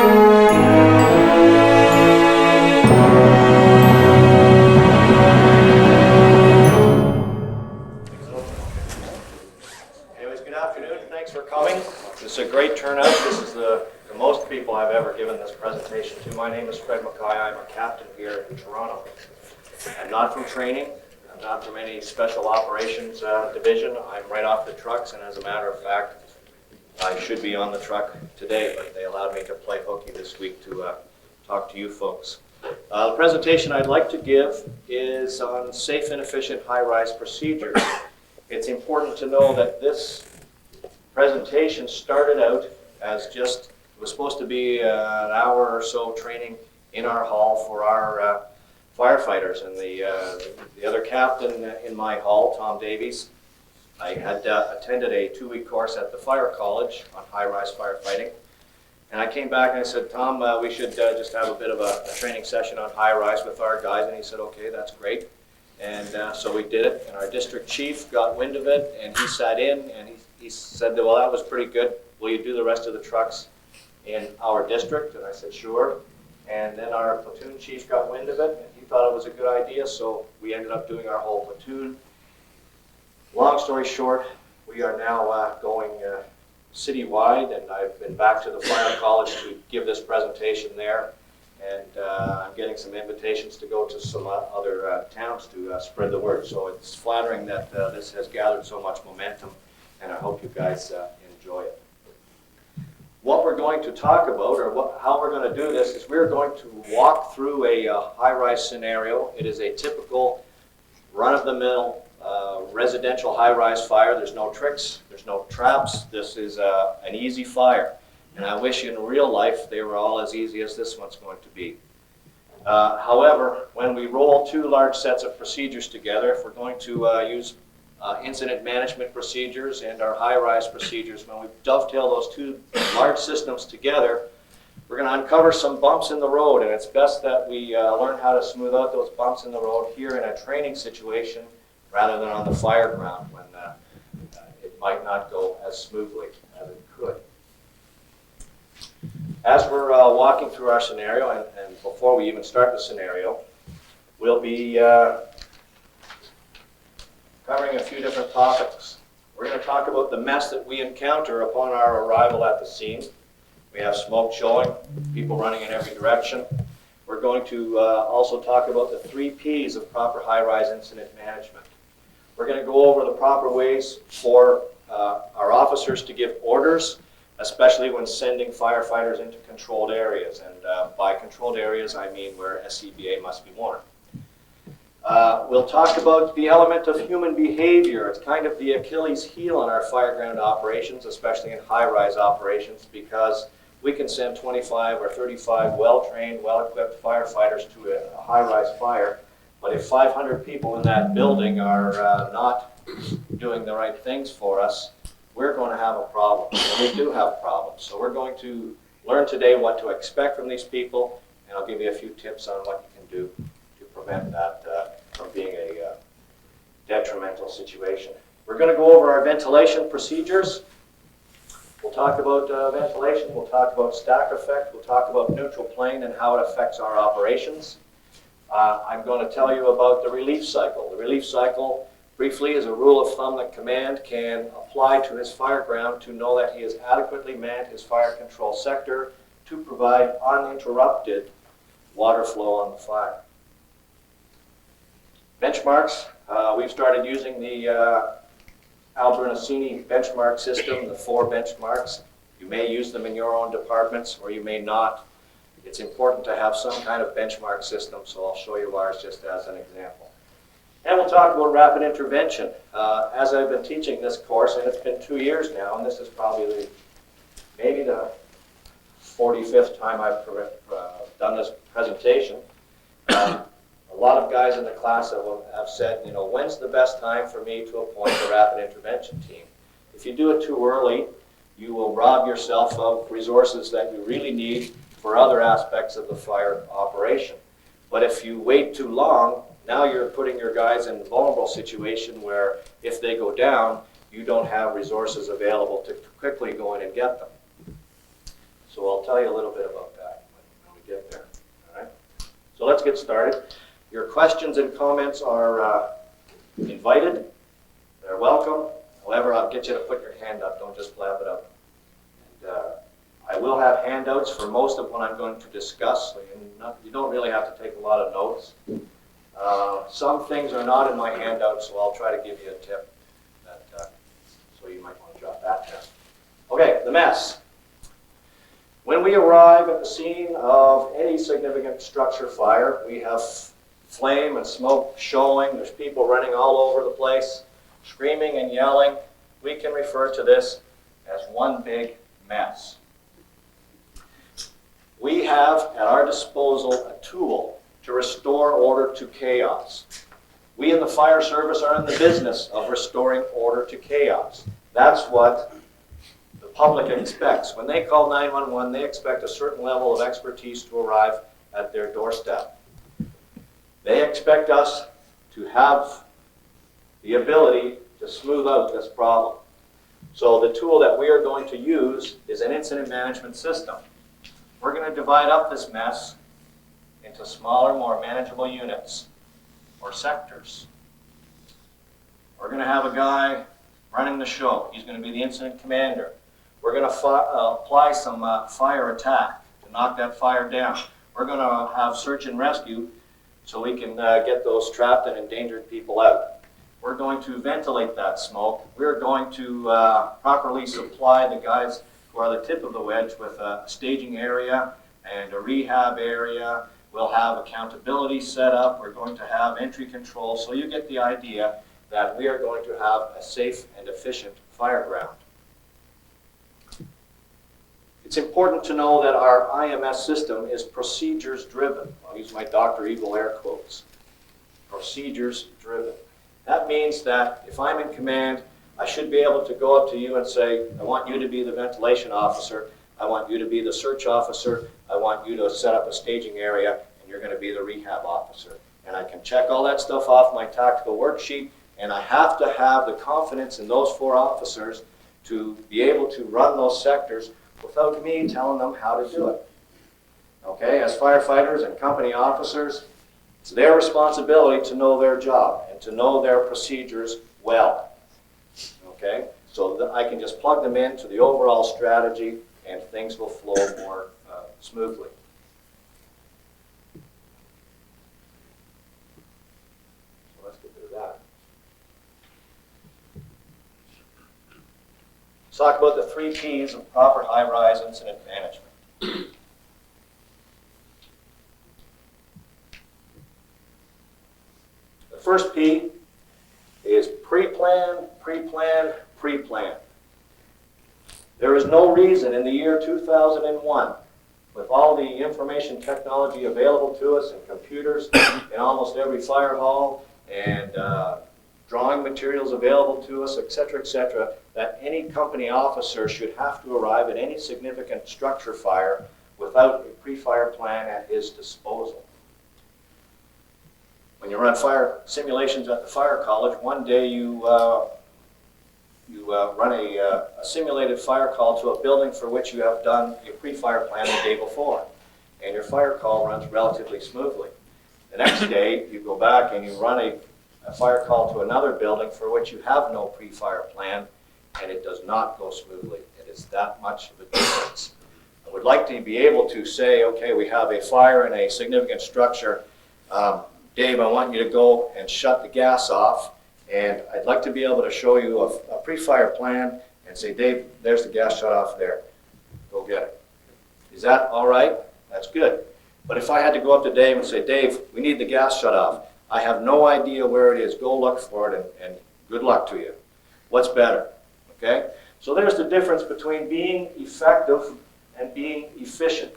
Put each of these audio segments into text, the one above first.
Anyways, good afternoon. Thanks for coming. This is a great turnout. This is the most people I've ever given this presentation to. My name is McKay. I'm a captain here in Toronto. I'm not from training. I'm not from any special operations division. I'm right off the trucks, and as a matter of fact, I should be on the truck today, but they allowed me to play hooky this week to talk to you folks. The presentation I'd like to give is on safe and efficient high-rise procedures. It's important to know that this presentation started out as just, it was supposed to be an hour or so training in our hall for our firefighters, and the other captain in my hall, Tom Davies, I had attended a 2-week course at the fire college on high-rise firefighting, and I came back and I said, Tom, we should just have a bit of a training session on high-rise with our guys, and he said, okay, that's great. And so we did it, and our district chief got wind of it, and he sat in, and he said, well, that was pretty good. Will you do the rest of the trucks in our district? And I said, sure. And then our platoon chief got wind of it, and he thought it was a good idea, so we ended up doing our whole platoon. Long story short, we are now going citywide, and I've been back to the fire college to give this presentation there, and I'm getting some invitations to go to some other towns to spread the word. So it's flattering that this has gathered so much momentum, and I hope you guys enjoy it. What we're going to talk about, or how we're going to do this, is we're going to walk through a high-rise scenario. It is a typical run-of-the-mill residential high-rise fire. There's no tricks, there's no traps. This is an easy fire. And I wish in real life they were all as easy as this one's going to be. However, when we roll 2 large sets of procedures together, if we're going to use incident management procedures and our high-rise procedures, when we dovetail those 2 large systems together, we're going to uncover some bumps in the road, and it's best that we learn how to smooth out those bumps in the road here in a training situation rather than on the fire ground when it might not go as smoothly as it could. As we're walking through our scenario, and before we even start the scenario, we'll be covering a few different topics. We're going to talk about the mess that we encounter upon our arrival at the scene. We have smoke showing, people running in every direction. We're going to also talk about the 3 Ps of proper high-rise incident management. We're going to go over the proper ways for our officers to give orders, especially when sending firefighters into controlled areas. And by controlled areas, I mean where SCBA must be worn. We'll talk about the element of human behavior. It's kind of the Achilles heel in our fireground operations, especially in high-rise operations, because we can send 25 or 35 well-trained, well-equipped firefighters to a high-rise fire, but if 500 people in that building are not doing the right things for us, we're going to have a problem, and we do have problems. So we're going to learn today what to expect from these people, and I'll give you a few tips on what you can do to prevent that from being a detrimental situation. We're going to go over our ventilation procedures. We'll talk about ventilation, we'll talk about stack effect, we'll talk about neutral plane and how it affects our operations. I'm going to tell you about the relief cycle. The relief cycle, briefly, is a rule of thumb that command can apply to his fireground to know that he has adequately manned his fire control sector to provide uninterrupted water flow on the fire. Benchmarks, we've started using the Al-Bernasini benchmark system, the 4 benchmarks. You may use them in your own departments or you may not. It's important to have some kind of benchmark system, so I'll show you ours just as an example. And we'll talk about rapid intervention. As I've been teaching this course, and it's been 2 years now, and this is probably maybe the 45th time I've done this presentation, a lot of guys in the class have said, you know, when's the best time for me to appoint a rapid intervention team? If you do it too early, you will rob yourself of resources that you really need for other aspects of the fire operation. But if you wait too long, now you're putting your guys in a vulnerable situation where if they go down, you don't have resources available to quickly go in and get them. So I'll tell you a little bit about that when we get there. All right. So let's get started. Your questions and comments are invited. They're welcome. However, I'll get you to put your hand up. Don't just flap it up. And, I will have handouts for most of what I'm going to discuss, so you don't really have to take a lot of notes. Some things are not in my handout, so I'll try to give you a tip. So you might want to jot that down. Okay, the mess. When we arrive at the scene of any significant structure fire, we have flame and smoke showing. There's people running all over the place, screaming and yelling. We can refer to this as one big mess. We have at our disposal a tool to restore order to chaos. We in the fire service are in the business of restoring order to chaos. That's what the public expects. When they call 911, they expect a certain level of expertise to arrive at their doorstep. They expect us to have the ability to smooth out this problem. So the tool that we are going to use is an incident management system. We're going to divide up this mess into smaller, more manageable units or sectors. We're going to have a guy running the show. He's going to be the incident commander. We're going to apply some fire attack to knock that fire down. We're going to have search and rescue so we can get those trapped and endangered people out. We're going to ventilate that smoke. We're going to properly supply the guys who are the tip of the wedge with a staging area and a rehab area. We'll have accountability set up. We're going to have entry control. So you get the idea that we are going to have a safe and efficient fire ground. It's important to know that our IMS system is procedures driven. I'll use my Dr. Evil air quotes. Procedures driven. That means that if I'm in command, I should be able to go up to you and say, I want you to be the ventilation officer. I want you to be the search officer. I want you to set up a staging area, and you're going to be the rehab officer. And I can check all that stuff off my tactical worksheet, and I have to have the confidence in those 4 officers to be able to run those sectors without me telling them how to do it. Okay, as firefighters and company officers, it's their responsibility to know their job and to know their procedures well. Okay, so that I can just plug them into the overall strategy and things will flow more smoothly. So let's get to that. Let's talk about the 3 P's of proper high-rise incident management. The first P is pre-plan, pre-plan, pre-plan. There is no reason in the year 2001, with all the information technology available to us and computers in almost every fire hall and drawing materials available to us, etc., that any company officer should have to arrive at any significant structure fire without a pre-fire plan at his disposal. When you run fire simulations at the fire college, one day you run a simulated fire call to a building for which you have done your pre-fire plan the day before, and your fire call runs relatively smoothly. The next day, you go back and you run a fire call to another building for which you have no pre-fire plan, and it does not go smoothly. It is that much of a difference. I would like to be able to say, okay, we have a fire in a significant structure. Dave, I want you to go and shut the gas off, and I'd like to be able to show you a pre-fire plan and say, Dave, there's the gas shut off there. Go get it. Is that all right? That's good. But if I had to go up to Dave and say, Dave, we need the gas shut off. I have no idea where it is. Go look for it, and good luck to you. What's better? Okay? So there's the difference between being effective and being efficient.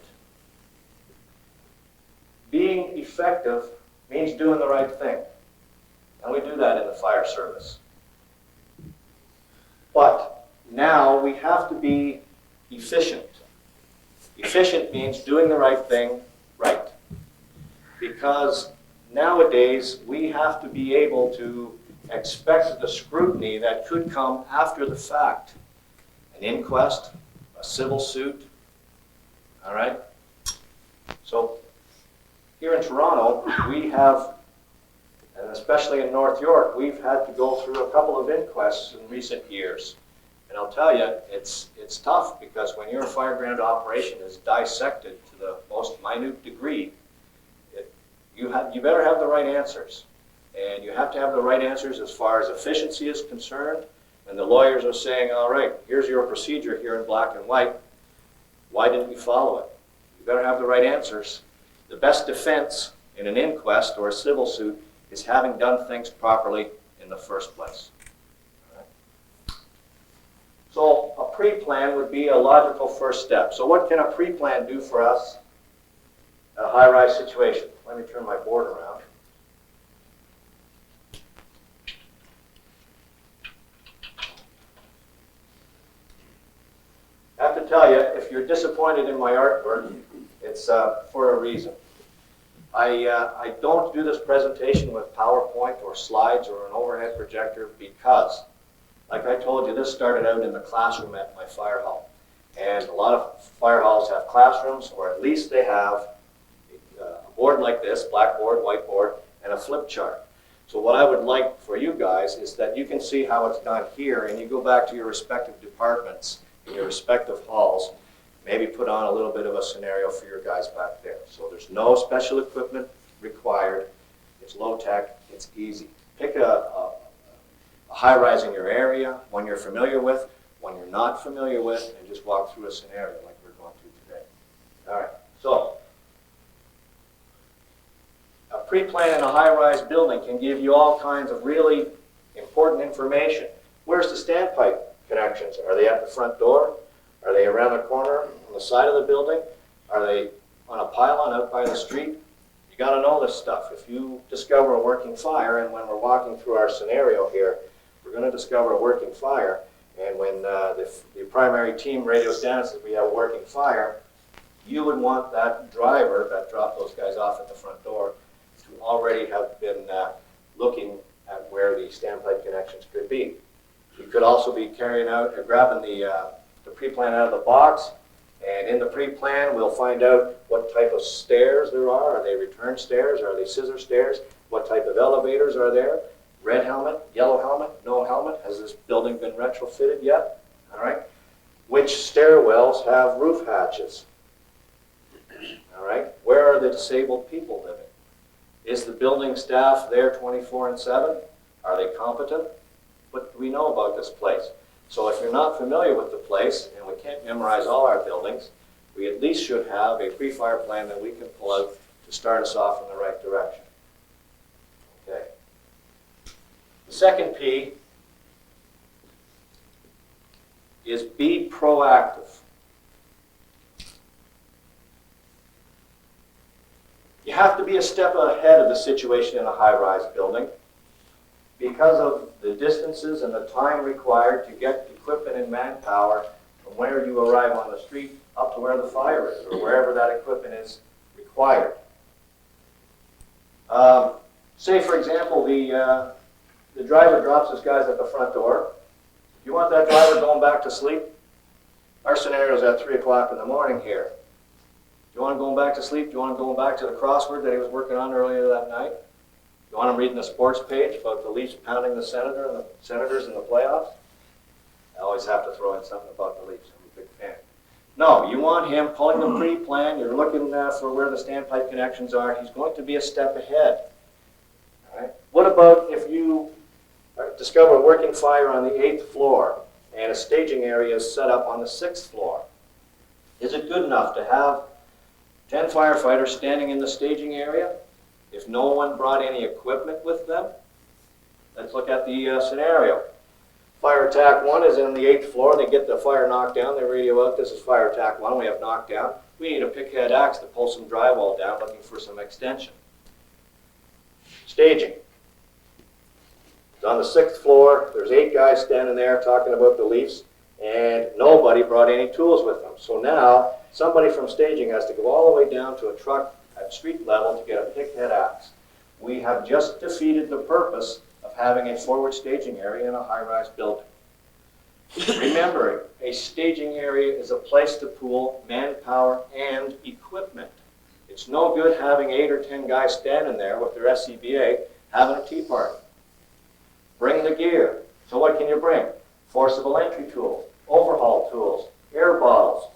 Being effective means doing the right thing. And we do that in the fire service. But now we have to be efficient. Efficient means doing the right thing right. Because nowadays we have to be able to expect the scrutiny that could come after the fact. An inquest, a civil suit, All right? So here in Toronto, we have, and especially in North York, we've had to go through a couple of inquests in recent years. And I'll tell you, it's tough, because when your fire ground operation is dissected to the most minute degree, you better have the right answers. And you have to have the right answers as far as efficiency is concerned. And the lawyers are saying, all right, here's your procedure here in black and white. Why didn't you follow it? You better have the right answers. The best defense in an inquest or a civil suit is having done things properly in the first place. All right. So a pre-plan would be a logical first step. So what can a pre-plan do for us in a high-rise situation? Let me turn my board around. I have to tell you, if you're disappointed in my artwork, it's for a reason. I don't do this presentation with PowerPoint or slides or an overhead projector because, like I told you, this started out in the classroom at my fire hall. And a lot of fire halls have classrooms, or at least they have a board like this, blackboard, whiteboard, and a flip chart. So what I would like for you guys is that you can see how it's done here, and you go back to your respective departments in your respective halls, maybe put on a little bit of a scenario for your guys back there. So there's no special equipment required. It's low tech. It's easy. Pick a high-rise in your area, one you're familiar with, one you're not familiar with, and just walk through a scenario like we're going to today. All right. So a pre-plan in a high-rise building can give you all kinds of really important information. Where's the standpipe connections? Are they at the front door? Are they around the corner on the side of the building? Are they on a pylon out by the street? You got to know this stuff. If you discover a working fire, and when we're walking through our scenario here, we're going to discover a working fire, and when the primary team radios down and says we have a working fire, you would want that driver that dropped those guys off at the front door to already have been looking at where the standpipe connections could be. You could also be carrying out or grabbing the pre-plan out of the box, and in the pre-plan we'll find out what type of stairs there are. Are they return stairs? Are they scissor stairs? What type of elevators are there? Red helmet, yellow helmet, no helmet? Has this building been retrofitted yet? All right. Which stairwells have roof hatches? All right. Where are the disabled people living? Is the building staff there 24/7? Are they competent? What do we know about this place? So if you're not familiar with the place, and we can't memorize all our buildings, we at least should have a pre-fire plan that we can pull out to start us off in the right direction. Okay. The second P is be proactive. You have to be a step ahead of the situation in a high-rise building because of the distances and the time required to get equipment and manpower from where you arrive on the street up to where the fire is, or wherever that equipment is required. Say, for example, the driver drops his guys at the front door. You want that driver going back to sleep? Our scenario is at 3 o'clock in the morning here. Do you want him going back to sleep? Do you want him going back to the crossword that he was working on earlier that night? Do you want him reading the sports page about the Leafs pounding the Senators in the playoffs? I always have to throw in something about the Leafs. I'm a big fan. No, you want him pulling the pre-plan. You're looking for where the standpipe connections are. He's going to be a step ahead. All right. What about if you discover a working fire on the 8th floor and a staging area is set up on the 6th floor? Is it good enough to have 10 firefighters standing in the staging area if no one brought any equipment with them? Let's look at the scenario. Fire attack 1 is on the 8th floor. They get the fire knocked down. They radio out, this is fire attack 1. We have knockdown. We need a pickhead axe to pull some drywall down looking for some extension. Staging. It's on the 6th floor. There's 8 guys standing there talking about the Leafs, and nobody brought any tools with them. So now somebody from staging has to go all the way down to a truck at street level to get a pickhead axe. We have just defeated the purpose of having a forward staging area in a high-rise building. Remember, a staging area is a place to pool manpower and equipment. It's no good having 8 or 10 guys standing there with their SCBA having a tea party. Bring the gear. So what can you bring? Forcible entry tools, overhaul tools, air bottles,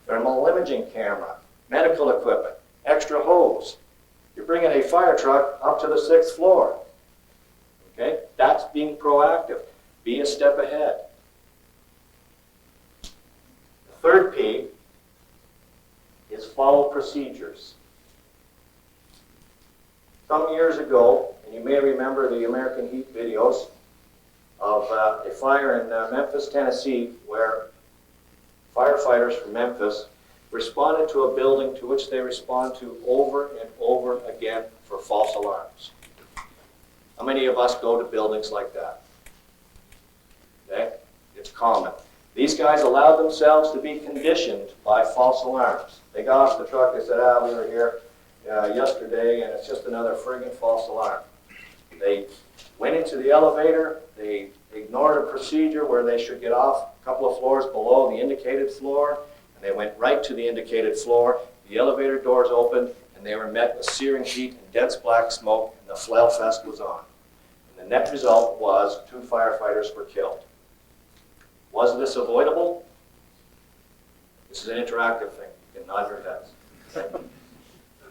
thermal imaging camera, medical equipment, extra hose. You're bringing a fire truck up to the 6th floor. Okay? That's being proactive. Be a step ahead. The third P is follow procedures. Some years ago, and you may remember the American Heat videos of a fire in Memphis, Tennessee, where firefighters from Memphis responded to a building to which they respond to over and over again for false alarms. How many of us go to buildings like that? Okay? It's common. These guys allowed themselves to be conditioned by false alarms. They got off the truck, they said, we were here yesterday and it's just another friggin' false alarm. They went into the elevator, they ignored a procedure where they should get off a couple of floors below the indicated floor, and they went right to the indicated floor. The elevator doors opened, and they were met with searing heat and dense black smoke, and the flail fest was on. And the net result was 2 firefighters were killed. Was this avoidable? This is an interactive thing. You can nod your heads.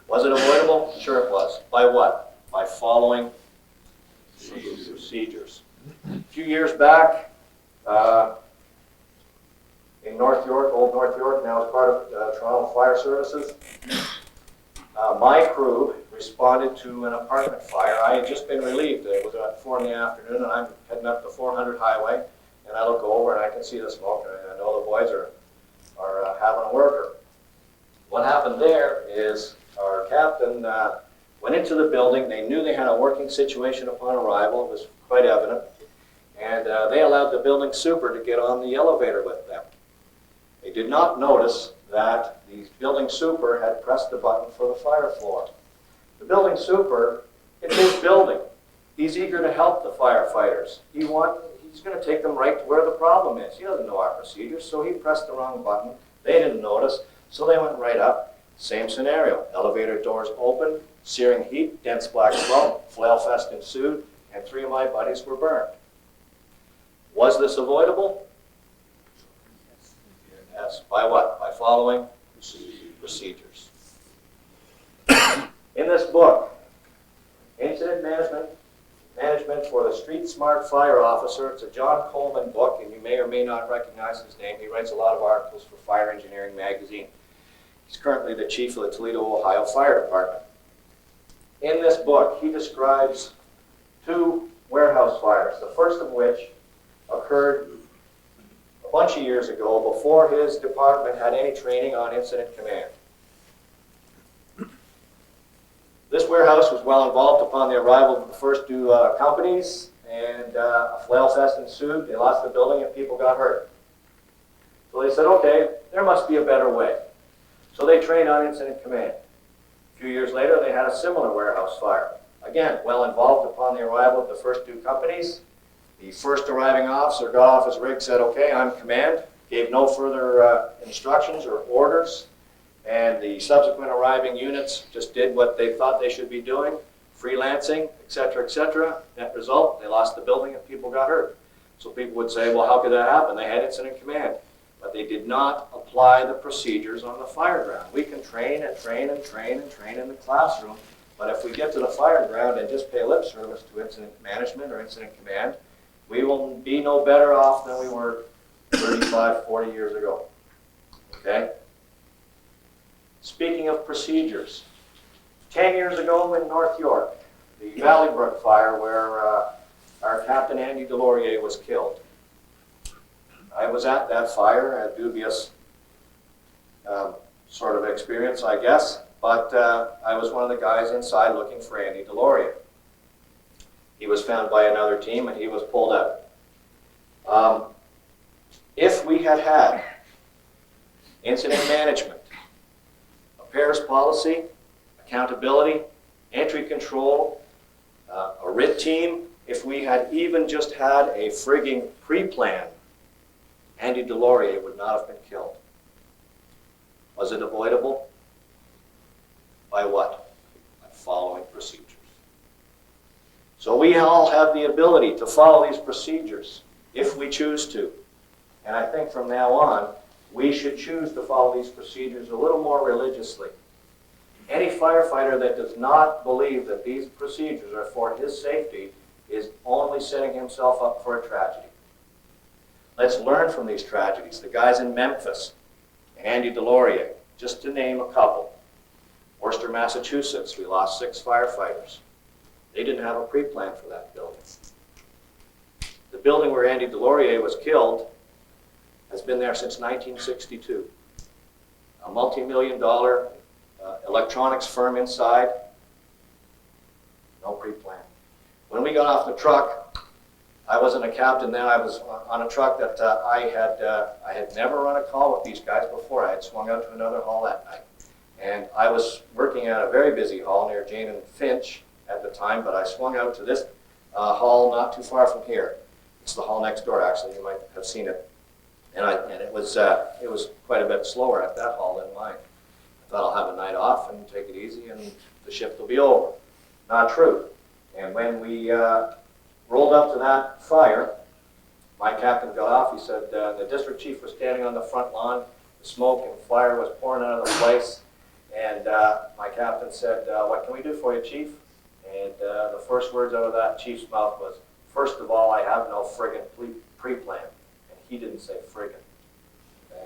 Was it avoidable? Sure it was. By what? By following procedures. A few years back, in North York, Old North York, now it's part of Toronto Fire Services, my crew responded to an apartment fire. I had just been relieved. It was at 4 in the afternoon, and I'm heading up the 400 highway, and I look over and I can see the smoke, and I know the boys are having a worker. What happened there is our captain went into the building. They knew they had a working situation upon arrival. It was quite evident. And they allowed the building super to get on the elevator with them. They did not notice that the building super had pressed the button for the fire floor. The building super, it's his building. He's eager to help the firefighters. He's going to take them right to where the problem is. He doesn't know our procedures, so he pressed the wrong button. They didn't notice, so they went right up. Same scenario. Elevator doors open, searing heat, dense black smoke, flail fest ensued, and 3 of my buddies were burned. Was this avoidable? Yes. By what? By following procedures. In this book, Incident Management for the Street Smart Fire Officer, it's a John Coleman book, and you may or may not recognize his name. He writes a lot of articles for Fire Engineering magazine. He's currently the chief of the Toledo, Ohio Fire Department. In this book, he describes 2 warehouse fires, the first of which occurred a bunch of years ago before his department had any training on incident command. This warehouse was well involved upon the arrival of the first 2 companies, and a flail fest ensued. They lost the building and people got hurt. So they said, okay, there must be a better way. So they trained on incident command. A few years later, they had a similar warehouse fire. Again, well involved upon the arrival of the first 2 companies. The first arriving officer got off his rig, said, okay, I'm command, gave no further instructions or orders, and the subsequent arriving units just did what they thought they should be doing, freelancing, etc., etc. Net result, they lost the building and people got hurt. So people would say, well, how could that happen? They had incident command. But they did not apply the procedures on the fire ground. We can train and train and train and train in the classroom, but if we get to the fire ground and just pay lip service to incident management or incident command, we will be no better off than we were 35, 40 years ago. Okay? Speaking of procedures, 10 years ago in North York, the Valley Brook fire where our Captain Andy Delorier was killed. I was at that fire, a dubious sort of experience, I guess, but I was one of the guys inside looking for Andy Delorier. He was found by another team and he was pulled out. If we had had incident management, affairs policy, accountability, entry control, a R.I.T team, if we had even just had a frigging pre-plan, Andy Delorier would not have been killed. Was it avoidable? By what? By following procedures. So we all have the ability to follow these procedures if we choose to. And I think from now on, we should choose to follow these procedures a little more religiously. Any firefighter that does not believe that these procedures are for his safety is only setting himself up for a tragedy. Let's learn from these tragedies. The guys in Memphis, Andy Delorier, just to name a couple. Worcester, Massachusetts, we lost 6 firefighters. They didn't have a pre-plan for that building. The building where Andy Delorier was killed has been there since 1962. A multi-million-dollar electronics firm inside, no pre-plan. When we got off the truck, I wasn't a captain then. I was on a truck that I had never run a call with these guys before. I had swung out to another hall that night. And I was working at a very busy hall near Jane and Finch at the time, but I swung out to this hall not too far from here. It's the hall next door, actually. You might have seen it. And it was quite a bit slower at that hall than mine. I thought I'll have a night off and take it easy and the shift will be over. Not true. And when we rolled up to that fire, my captain got off. He said the district chief was standing on the front lawn. The smoke and fire was pouring out of the place. And my captain said, "What can we do for you, chief?" And the first words out of that chief's mouth was, "First of all, I have no friggin' pre-plan." And he didn't say friggin'. Okay?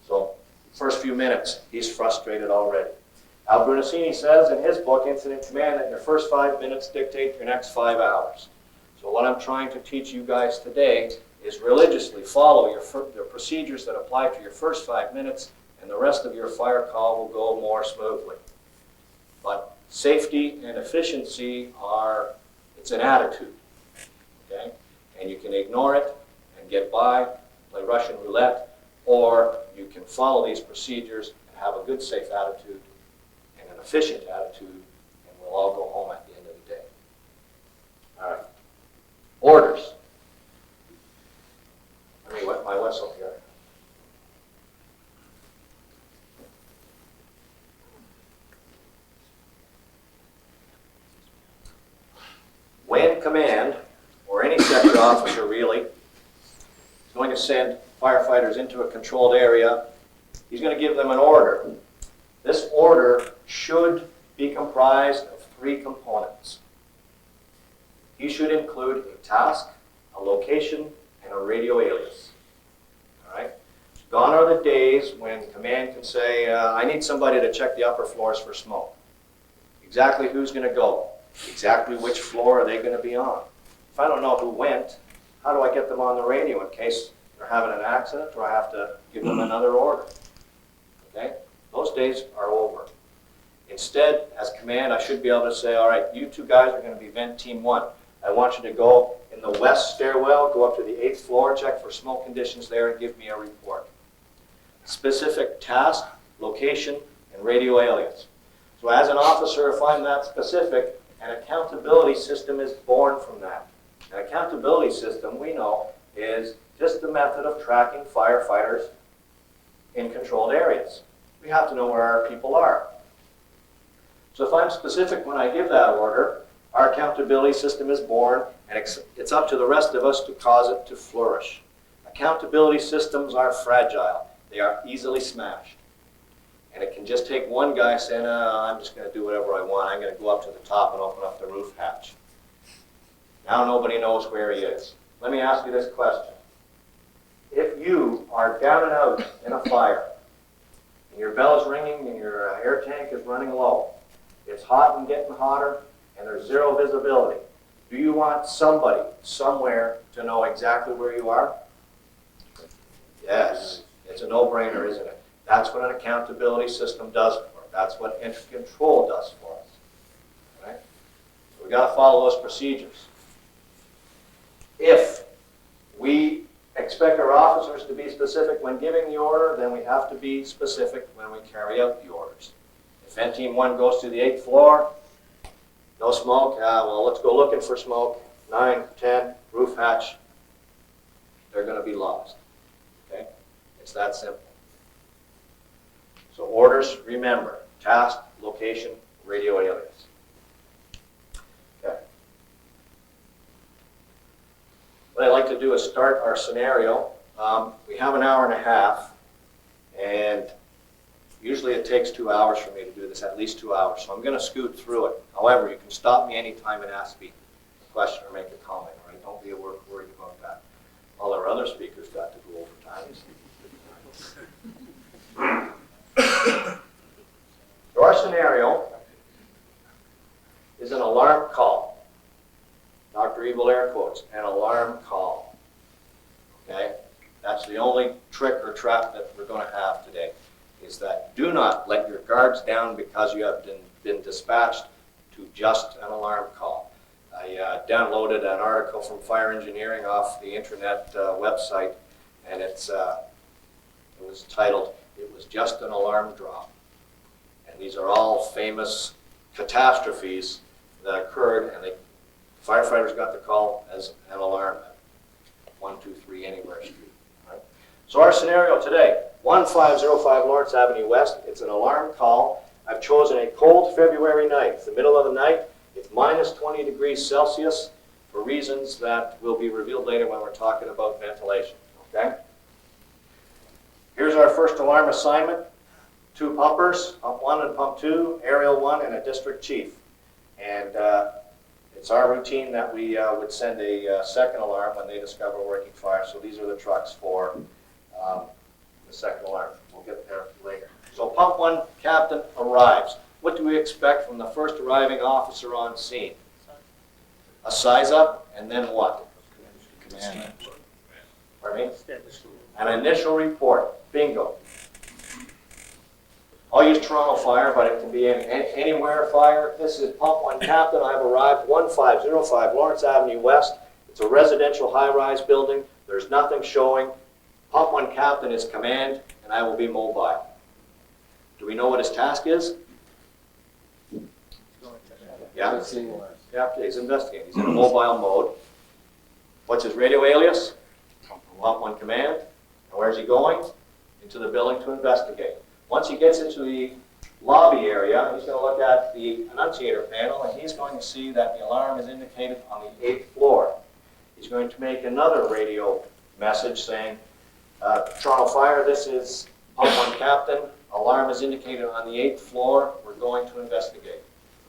So, first few minutes, he's frustrated already. Al Brunacini says in his book, Incident Command, that your first 5 minutes dictate your next 5 hours. So what I'm trying to teach you guys today is religiously follow the procedures that apply to your first 5 minutes, and the rest of your fire call will go more smoothly. But safety and efficiency it's an attitude, okay? And you can ignore it and get by, play Russian roulette, or you can follow these procedures and have a good, safe attitude and an efficient attitude, and we'll all go home at the end of the day. All right. Orders. Let me wet my whistle here. When command, or any sector officer really, is going to send firefighters into a controlled area, he's going to give them an order. This order should be comprised of 3 components. He should include a task, a location, and a radio alias. All right? Gone are the days when command can say, I need somebody to check the upper floors for smoke. Exactly who's going to go? Exactly which floor are they going to be on? If I don't know who went, how do I get them on the radio in case they're having an accident, or I have to give them another order? Okay? Those days are over. Instead, as command, I should be able to say, all right, you 2 guys are going to be vent team 1. I want you to go in the west stairwell, go up to the 8th floor, check for smoke conditions there, and give me a report. Specific task, location, and radio alias. So as an officer, if I'm that specific, an accountability system is born from that. An accountability system, we know, is just the method of tracking firefighters in controlled areas. We have to know where our people are. So if I'm specific when I give that order, our accountability system is born, and it's up to the rest of us to cause it to flourish. Accountability systems are fragile. They are easily smashed. And it can just take one guy saying, I'm just going to do whatever I want. I'm going to go up to the top and open up the roof hatch. Now nobody knows where he is. Let me ask you this question. If you are down and out in a fire, and your bell is ringing and your air tank is running low, it's hot and getting hotter, and there's 0 visibility, do you want somebody somewhere to know exactly where you are? Yes. It's a no-brainer, isn't it? That's what an accountability system does for us. That's what control does for us. Right? So we've got to follow those procedures. If we expect our officers to be specific when giving the order, then we have to be specific when we carry out the orders. If vent team 1 goes to the 8th floor, No smoke? Well, let's go looking for smoke. 9, 10, roof hatch. They're going to be lost. Okay? It's that simple. So orders, remember, task, location, radio alias. Okay. What I'd like to do is start our scenario. We have an hour and a half, and usually it takes 2 hours for me to do this, at least 2 hours, so I'm going to scoot through it. However, you can stop me anytime and ask me a question or make a comment, all right? Don't be worried about that. All our other speakers got to go over time. So our scenario is an alarm call. Dr. Evil air quotes, an alarm call. Okay? That's the only trick or trap that we're going to have today, is that do not let your guards down because you have been dispatched to just an alarm call. I downloaded an article from Fire Engineering off the internet website, and it was titled, "It Was Just an Alarm Drop." And these are all famous catastrophes that occurred, and the firefighters got the call as an alarm at 123 Anywhere Street. Right? So our scenario today, 1505 Lawrence Avenue West, it's an alarm call. I've chosen a cold February night. It's the middle of the night. It's minus 20 degrees Celsius for reasons that will be revealed later when we're talking about ventilation. Okay? Here's our first alarm assignment. 2 pumpers, pump 1 and pump 2, aerial 1, and a district chief. And it's our routine that we would send a second alarm when they discover working fire. So these are the trucks for the second alarm. We'll get there later. So pump 1 captain arrives. What do we expect from the first arriving officer on scene? A size up, and then what? Command. Pardon me? An initial report. Bingo. I'll use Toronto Fire, but it can be anywhere fire. This is pump 1 captain. I've arrived 1505 Lawrence Avenue West. It's a residential high-rise building. There's nothing showing. Pump 1 captain is command, and I will be mobile. Do we know what his task is? Yeah? Capt is investigating. He's in a mobile mode. What's his radio alias? Pump 1 command. And where's he going? Into the building to investigate. Once he gets into the lobby area, he's going to look at the annunciator panel, and he's going to see that the alarm is indicated on the 8th floor. He's going to make another radio message saying, Toronto Fire, this is pump 1 captain. Alarm is indicated on the 8th floor. We're going to investigate.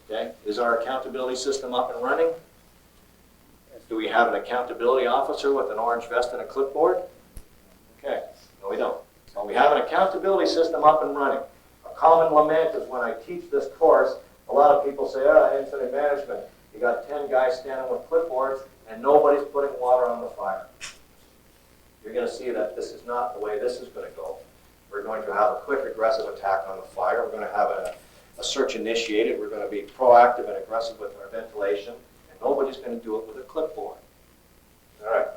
Okay? Is our accountability system up and running? Do we have an accountability officer with an orange vest and a clipboard? Okay. No, we don't. So we have an accountability system up and running. A common lament is when I teach this course, a lot of people say, incident management, you got 10 guys standing with clipboards and nobody's putting water on the fire. You're going to see that this is not the way this is going to go. We're going to have a quick, aggressive attack on the fire. We're going to have a search initiated. We're going to be proactive and aggressive with our ventilation, and nobody's going to do it with a clipboard. All right.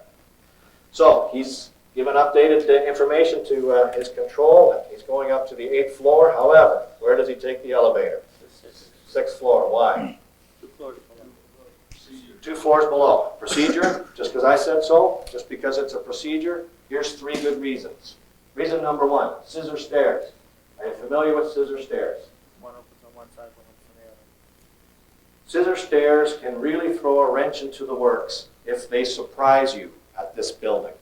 So he's given updated information to his control, and he's going up to the 8th floor. However, where does he take the elevator? 6th floor. Why? 2 floors below. Procedure, just because I said so, just because it's a procedure. Here's 3 good reasons. Reason number 1, scissor stairs. Are you familiar with scissor stairs? One opens on one side, one opens on the other. Scissor stairs can really throw a wrench into the works if they surprise you at this building.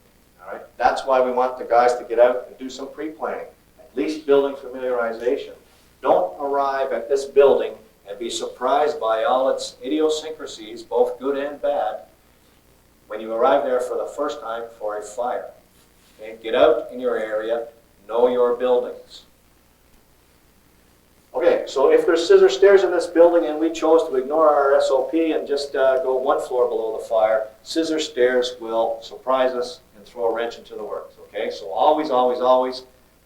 All right? That's why we want the guys to get out and do some pre-planning, at least building familiarization. Don't arrive at this building and be surprised by all its idiosyncrasies, both good and bad, when you arrive there for the first time for a fire. Okay? Get out in your area, know your buildings. Okay, so if there's scissor stairs in this building and we chose to ignore our SOP and just go 1 floor below the fire, scissor stairs will surprise us and throw a wrench into the works. Okay, so always, always, always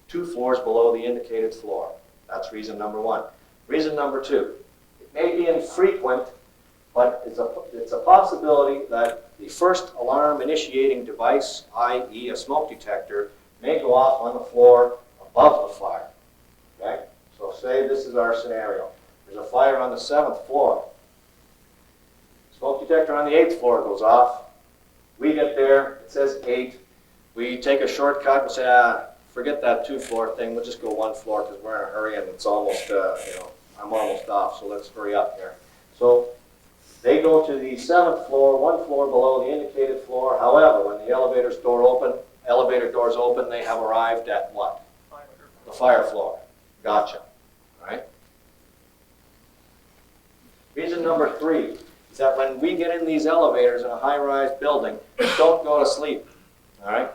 2 floors below the indicated floor. That's reason number 1. Reason number 2, it may be infrequent, but it's a possibility that the first alarm initiating device, i.e. a smoke detector, may go off on the floor above the fire. Okay? So say this is our scenario. There's a fire on the 7th floor. Smoke detector on the 8th floor goes off. We get there, it says 8. We take a shortcut and say, forget that 2-floor thing, we'll just go 1 floor because we're in a hurry and it's almost, I'm almost off, so let's hurry up here. So they go to the 7th floor, 1 floor below the indicated floor. However, when the elevator doors open, they have arrived at what? The fire floor. Gotcha. All right. Reason number 3 is that when we get in these elevators in a high-rise building, don't go to sleep. All right.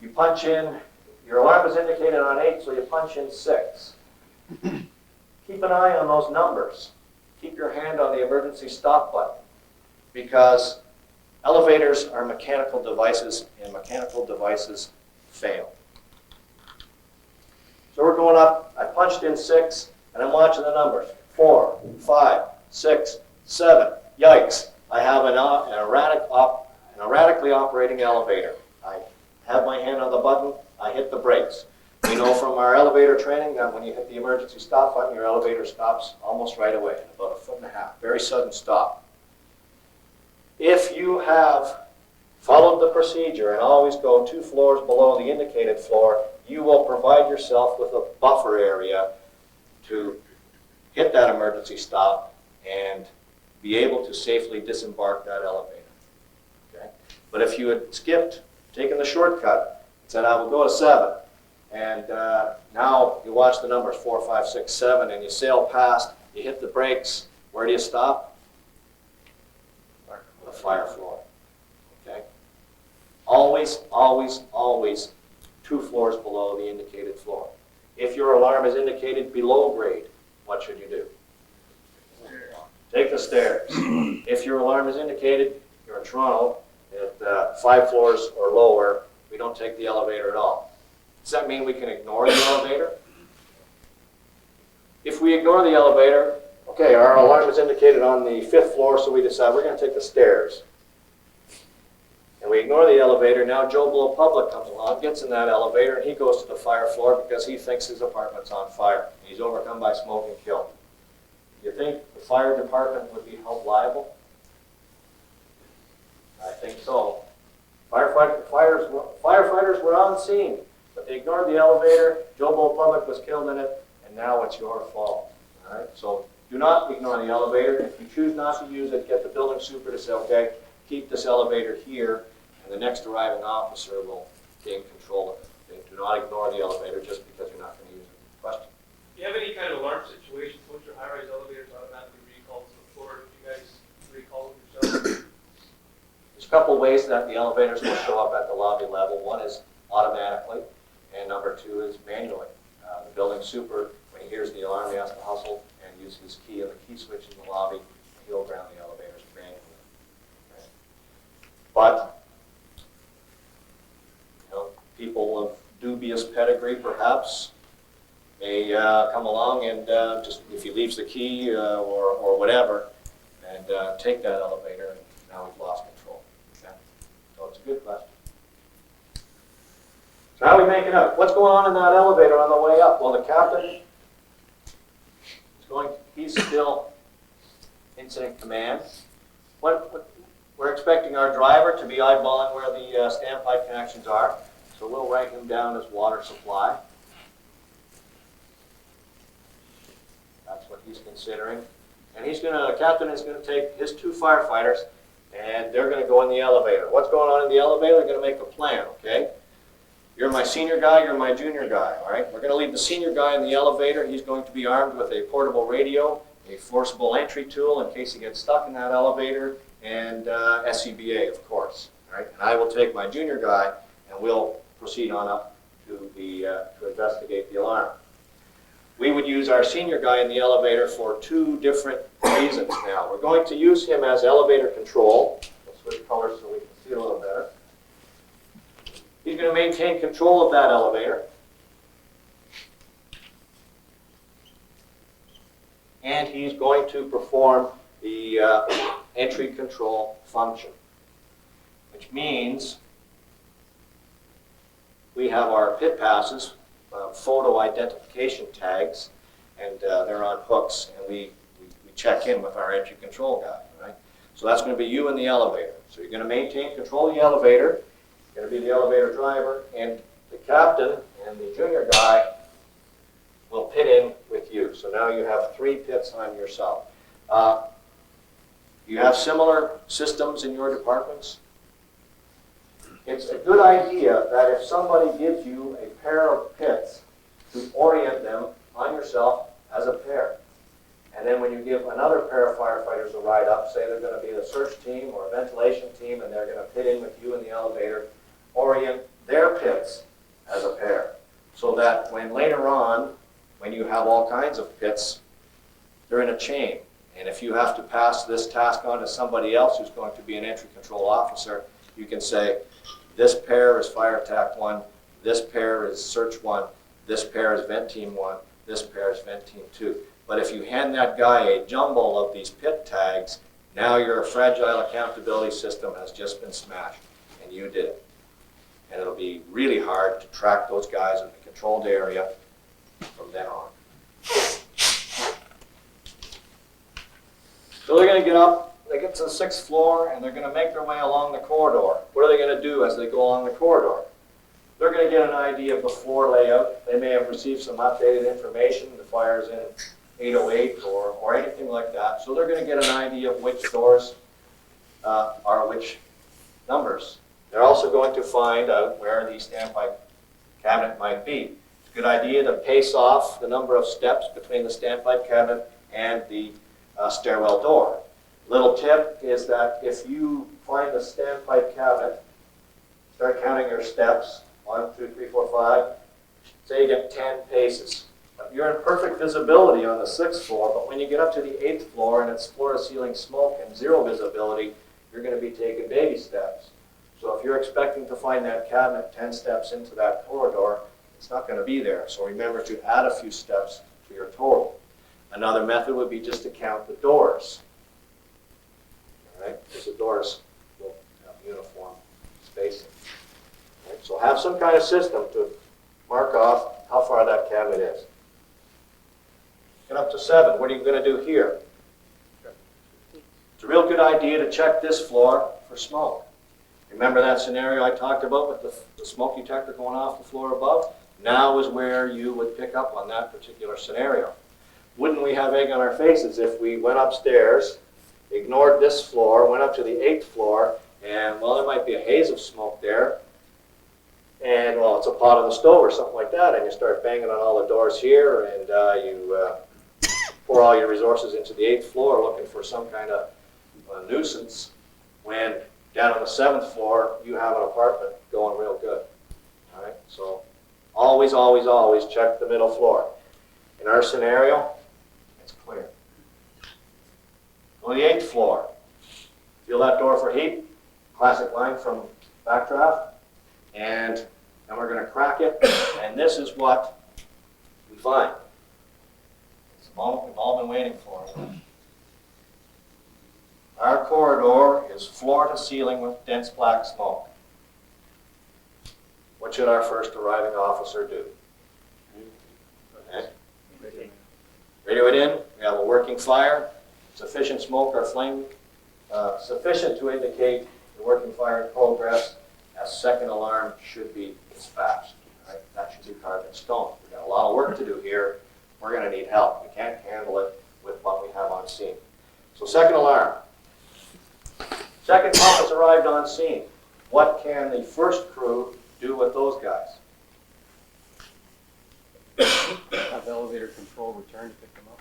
You punch in. Your alarm is indicated on 8, so you punch in 6. Keep an eye on those numbers. Keep your hand on the emergency stop button, because elevators are mechanical devices, and mechanical devices fail. So we're going up. I punched in 6, and I'm watching the numbers. 4, 5, 6, 7. Yikes! I have an erratically operating elevator. I have my hand on the button. I hit the brakes. We know from our elevator training that when you hit the emergency stop button, your elevator stops almost right away, about 1.5 feet. Very sudden stop. If you have followed the procedure and always go 2 floors below the indicated floor, you will provide yourself with a buffer area to hit that emergency stop and be able to safely disembark that elevator. Okay? But if you had skipped, taken the shortcut, and said, I will go to 7, and now you watch the numbers 4, 5, 6, 7, and you sail past, you hit the brakes, where do you stop? The fire floor. Okay? Always, always, always 2 floors below the indicated floor. If your alarm is indicated below grade, what should you do? Take the stairs. If your alarm is indicated, you're in Toronto, at 5 floors or lower, we don't take the elevator at all. Does that mean we can ignore the elevator? If we ignore the elevator, okay, our alarm is indicated on the 5th floor, so we decide we're going to take the stairs. And we ignore the elevator. Now Joe Blow Public comes along, gets in that elevator, and he goes to the fire floor because he thinks his apartment's on fire. He's overcome by smoke and killed. Do you think the fire department would be held liable? I think so. Firefighters were on scene, but they ignored the elevator. Joe Blow Public was killed in it, and now it's your fault. All right? So do not ignore the elevator. If you choose not to use it, get the building super to say, okay, keep this elevator here, and the next arriving officer will gain control of it. Okay? Do not ignore the elevator just because you're not going to use it. Question? Do you have any kind of alarm situations once your high-rise elevators automatically recall to the floor? Do you guys recall them yourselves? There's a couple ways that the elevators will show up at the lobby level. One is automatically, and number 2 is manually. The building super, when he hears the alarm, he has to hustle and use his key and the key switch in the lobby. He'll ground the elevators manually. Okay. But people of dubious pedigree, perhaps, may come along and just, if he leaves the key or whatever, and take that elevator, and now we've lost control. Okay? So it's a good question. So how are we making out? What's going on in that elevator on the way up? Well, the captain is he's still incident command. We're expecting our driver to be eyeballing where the standpipe connections are, so we'll rank him down as water supply. That's what he's considering. And the captain is going to take his 2 firefighters, and they're going to go in the elevator. What's going on in the elevator? They're going to make a plan, okay? You're my senior guy, you're my junior guy, all right? We're going to leave the senior guy in the elevator. He's going to be armed with a portable radio, a forcible entry tool in case he gets stuck in that elevator, and SCBA, of course, all right? And I will take my junior guy, and we'll proceed on up to investigate the alarm. We would use our senior guy in the elevator for 2 different reasons now. We're going to use him as elevator control. We'll switch colors so we can see a little better. He's going to maintain control of that elevator. And he's going to perform the entry control function, which means we have our pit passes, photo identification tags, and they're on hooks, and we check in with our entry control guy. Right? So that's going to be you in the elevator. So you're going to maintain control of the elevator. You're going to be the elevator driver, and the captain and the junior guy will pit in with you. So now you have 3 pits on yourself. You have similar systems in your departments. It's a good idea that if somebody gives you a pair of pits, to orient them on yourself as a pair. And then when you give another pair of firefighters a ride up, say they're going to be the search team or a ventilation team, and they're going to pit in with you in the elevator, orient their pits as a pair. So that when later on, when you have all kinds of pits, they're in a chain. And if you have to pass this task on to somebody else who's going to be an entry control officer, you can say, this pair is fire tac 1, this pair is search 1, this pair is vent team 1, this pair is vent team 2. But if you hand that guy a jumble of these pit tags, now your fragile accountability system has just been smashed, and you did it. And it'll be really hard to track those guys in the controlled area from then on. So they're going to get up, they get to the 6th floor, and they're going to make their way along the corridor. What are they going to do as they go along the corridor? They're going to get an idea of the floor layout. They may have received some updated information. The fire's in 808 or anything like that. So they're going to get an idea of which doors are which numbers. They're also going to find out where the standpipe cabinet might be. It's a good idea to pace off the number of steps between the standpipe cabinet and the stairwell door. Little tip is that if you find the standpipe cabinet, start counting your steps, 1, 2, 3, 4, 5, say you get 10 paces. You're in perfect visibility on the 6th floor, but when you get up to the 8th floor and it's floor-to-ceiling smoke and 0 visibility, you're going to be taking baby steps. So if you're expecting to find that cabinet 10 steps into that corridor, it's not going to be there. So remember to add a few steps to your total. Another method would be just to count the doors. All right, because the doors will have uniform spacing. All right, so have some kind of system to mark off how far that cabinet is. Get up to 7. What are you going to do here? It's a real good idea to check this floor for smoke. Remember that scenario I talked about with the smoke detector going off the floor above? Now is where you would pick up on that particular scenario. Wouldn't we have egg on our faces if we went upstairs, ignored this floor, went up to the 8th floor, and, well, there might be a haze of smoke there, and, well, it's a pot on the stove or something like that, and you start banging on all the doors here, and you pour all your resources into the 8th floor looking for some kind of nuisance, when down on the 7th floor, you have an apartment going real good. All right, so always, always, always check the middle floor. In our scenario, it's clear. Go to the 8th floor. Feel that door for heat. Classic line from Backdraft. And then we're going to crack it. And this is what we find. It's the moment we've all been waiting for. Our corridor is floor to ceiling with dense black smoke. What should our first arriving officer do? Okay. Radio it in. We have a working fire. Sufficient smoke or flame, sufficient to indicate the working fire in progress. A second alarm should be dispatched. Right? That should be carved in stone. We've got a lot of work to do here. We're going to need help. We can't handle it with what we have on scene. So second alarm. Second pump has arrived on scene. What can the first crew do with those guys? Have elevator control return to pick them up.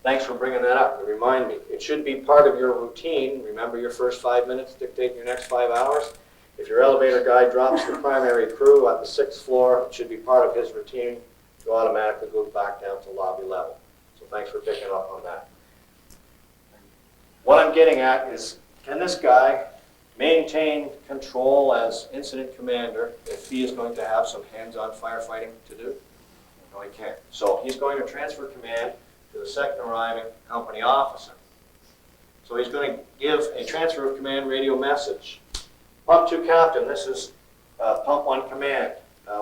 Thanks for bringing that up. You remind me. It should be part of your routine. Remember, your first 5 minutes dictate your next 5 hours. If your elevator guy drops the primary crew at the 6th floor, it should be part of his routine to automatically go back down to lobby level. So thanks for picking up on that. What I'm getting at is, can this guy maintain control as incident commander if he is going to have some hands-on firefighting to do? No, he can't. So he's going to transfer command to the second arriving company officer. So he's going to give a transfer of command radio message. Pump 2 captain, this is pump 1 command.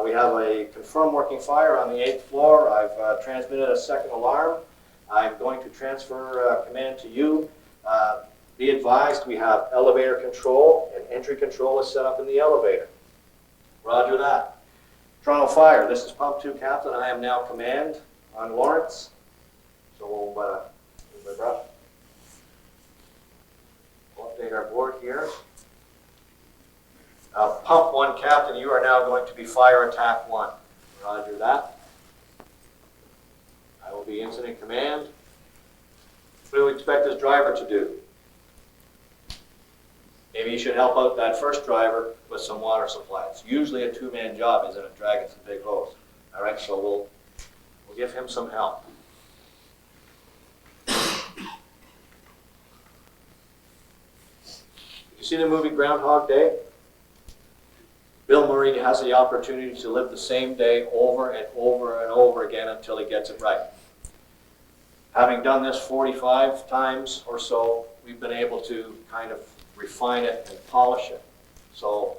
We have a confirmed working fire on the 8th floor. I've transmitted a second alarm. I'm going to transfer command to you. Be advised, we have elevator control and entry control is set up in the elevator. Roger that. Toronto Fire, this is Pump 2 Captain. I am now command on Lawrence. So we'll update our board here. Pump 1 Captain, you are now going to be Fire Attack 1. Roger that. I will be Incident Command. What do we expect this driver to do? Maybe you should help out that first driver with some water supply. It's usually a two-man job, isn't it, dragging some big hose? All right, so we'll give him some help. You see the movie Groundhog Day? Bill Murray has the opportunity to live the same day over and over and over again until he gets it right. Having done this 45 times or so, we've been able to kind of refine it and polish it. So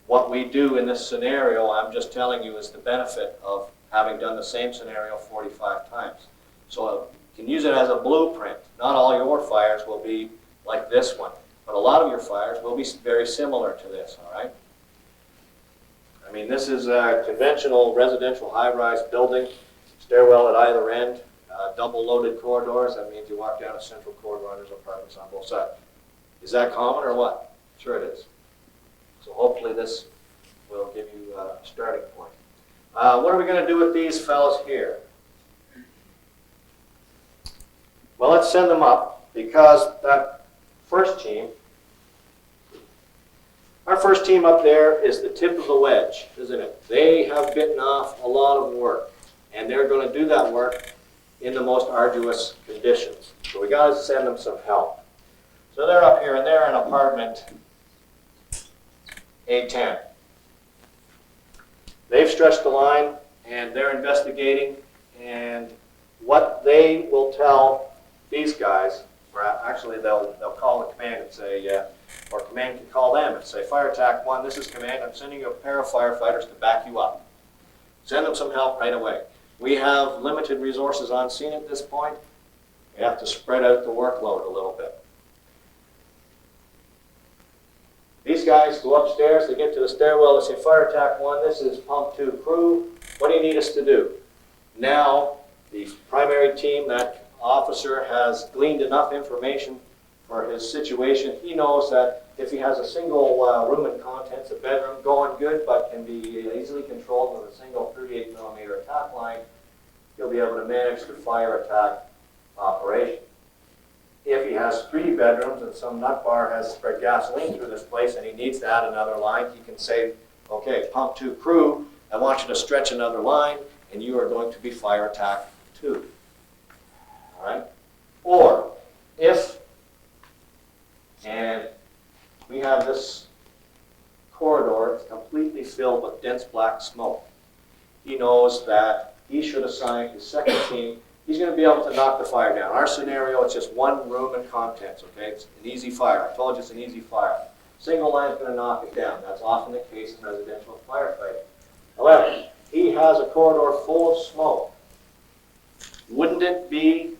what we do in this scenario, I'm just telling you, is the benefit of having done the same scenario 45 times. So you can use it as a blueprint. Not all your fires will be like this one, but a lot of your fires will be very similar to this, all right? I mean, this is a conventional residential high-rise building, stairwell at either end, double loaded corridors. That means you walk down a central corridor and there's apartments on both sides. Is that common or what? Sure it is. So hopefully this will give you a starting point. What are we going to do with these fellows here? Well, let's send them up because that first team, our first team up there is the tip of the wedge, isn't it? They have bitten off a lot of work, and they're going to do that work in the most arduous conditions. So we got to send them some help. So they're up here, and they're in apartment A10. They've stretched the line, and they're investigating, and what they will tell these guys, or actually they'll call the command and say, or command can call them and say, Fire Attack 1, this is command, I'm sending you a pair of firefighters to back you up. Send them some help right away. We have limited resources on scene at this point. We have to spread out the workload a little bit. These guys go upstairs, they get to the stairwell, they say, Fire Attack 1, this is Pump 2 crew. What do you need us to do? Now, the primary team, that officer has gleaned enough information for his situation. He knows that if he has a single room and contents, a bedroom, going good, but can be easily controlled with a single 38mm attack line, he'll be able to manage the fire attack operation. If he has 3 bedrooms and some nut bar has spread gasoline through this place and he needs to add another line, he can say, okay, Pump 2 crew, I want you to stretch another line and you are going to be Fire Attack 2. All right? Or if, and we have this corridor completely filled with dense black smoke, he knows that he should assign his second team. He's going to be able to knock the fire down. Our scenario, it's just one room and contents, okay? It's an easy fire. I told you it's an easy fire. Single line is going to knock it down. That's often the case in residential firefighting. However, he has a corridor full of smoke. Wouldn't it be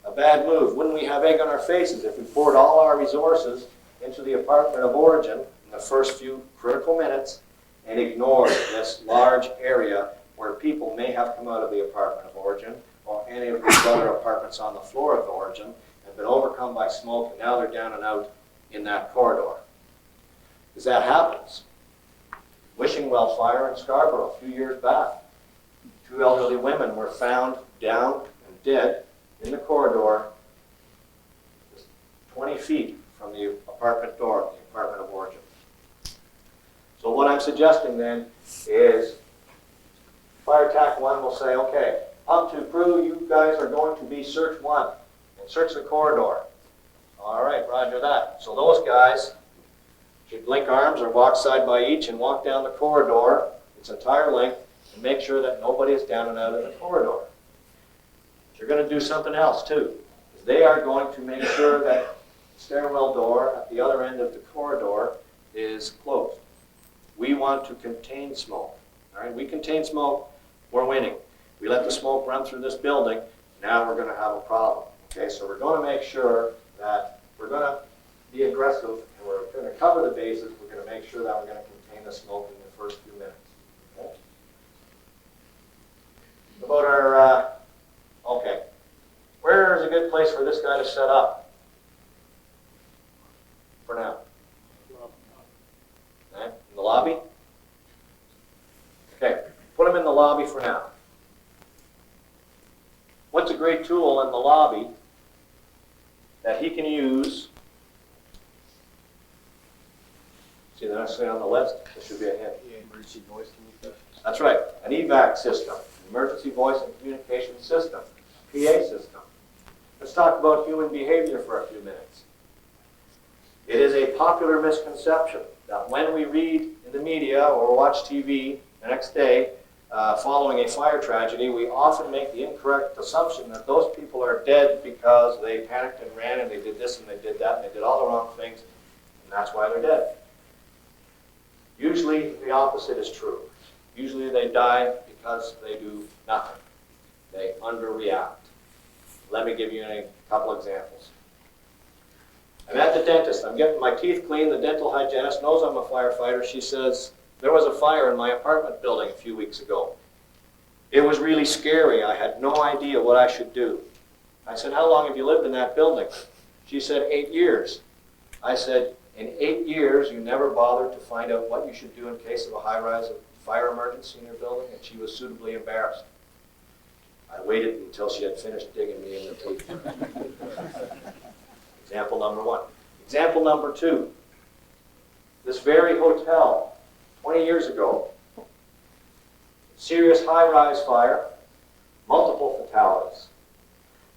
a bad move? Wouldn't we have egg on our faces if we poured all our resources into the apartment of origin in the first few critical minutes and ignored this large area where people may have come out of the apartment of origin or any of these other apartments on the floor of origin and been overcome by smoke, and now they're down and out in that corridor? Because that happens. Wishing Well fire in Scarborough a few years back. 2 elderly women were found down and dead in the corridor, just 20 feet from the apartment door of the apartment of origin. So what I'm suggesting then is Fire Attack 1 will say, okay, Pump 2 crew, you guys are going to be Search 1 and search the corridor. All right, roger that. So those guys should link arms or walk side by each and walk down the corridor its entire length and make sure that nobody is down and out of the corridor. But you're going to do something else too. They are going to make sure that the stairwell door at the other end of the corridor is closed. We want to contain smoke. All right, we contain smoke, we're winning. We let the smoke run through this building, now we're going to have a problem. Okay, so we're going to make sure that we're going to be aggressive and we're going to cover the bases. We're going to make sure that we're going to contain the smoke in the first few minutes. Okay? About our, okay. Where is a good place for this guy to set up? For now. Okay. In the lobby? Okay. Put him in the lobby for now. What's a great tool in the lobby that he can use? See the next thing on the list? This should be a hint. Emergency voice communication. That's right. An evac system, emergency voice and communication system, PA system. Let's talk about human behavior for a few minutes. It is a popular misconception that when we read in the media or watch TV the next day following a fire tragedy, we often make the incorrect assumption that those people are dead because they panicked and ran and they did this and they did that and they did all the wrong things, and that's why they're dead. Usually the opposite is true. Usually they die because they do nothing. They underreact. Let me give you a couple examples. I'm at the dentist. I'm getting my teeth cleaned. The dental hygienist knows I'm a firefighter. She says, there was a fire in my apartment building a few weeks ago. It was really scary. I had no idea what I should do. I said, how long have you lived in that building? She said, 8 years. I said, in 8 years, you never bothered to find out what you should do in case of a high-rise fire emergency in your building? And she was suitably embarrassed. I waited until she had finished digging me in the teeth. Example number one. Example number two. This very hotel, 20 years ago, serious high-rise fire, multiple fatalities.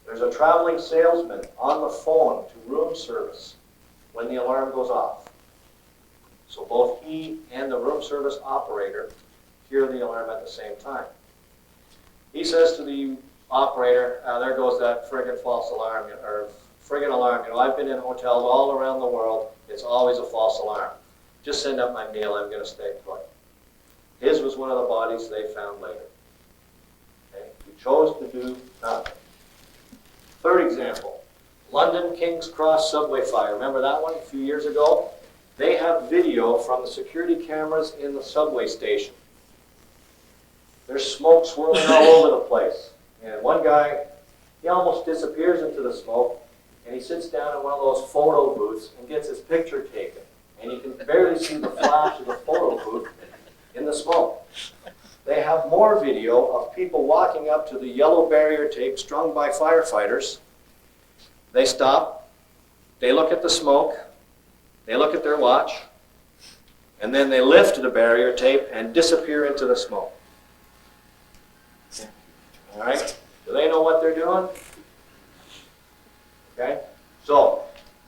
There's a traveling salesman on the phone to room service when the alarm goes off. So both he and the room service operator hear the alarm at the same time. He says to the operator, there goes that friggin' false alarm, or friggin' alarm. You know, I've been in hotels all around the world. It's always a false alarm. Just send up my meal. I'm going to stay put. His was one of the bodies they found later. Okay? He chose to do nothing. Third example, London King's Cross subway fire. Remember that one a few years ago? They have video from the security cameras in the subway station. There's smoke swirling all over the place. And one guy, he almost disappears into the smoke, and he sits down in one of those photo booths and gets his picture taken. And you can barely see the flash of the photo booth in the smoke. They have more video of people walking up to the yellow barrier tape strung by firefighters. They stop, they look at the smoke, they look at their watch, and then they lift the barrier tape and disappear into the smoke. All right? Do they know what they're doing? Okay? So,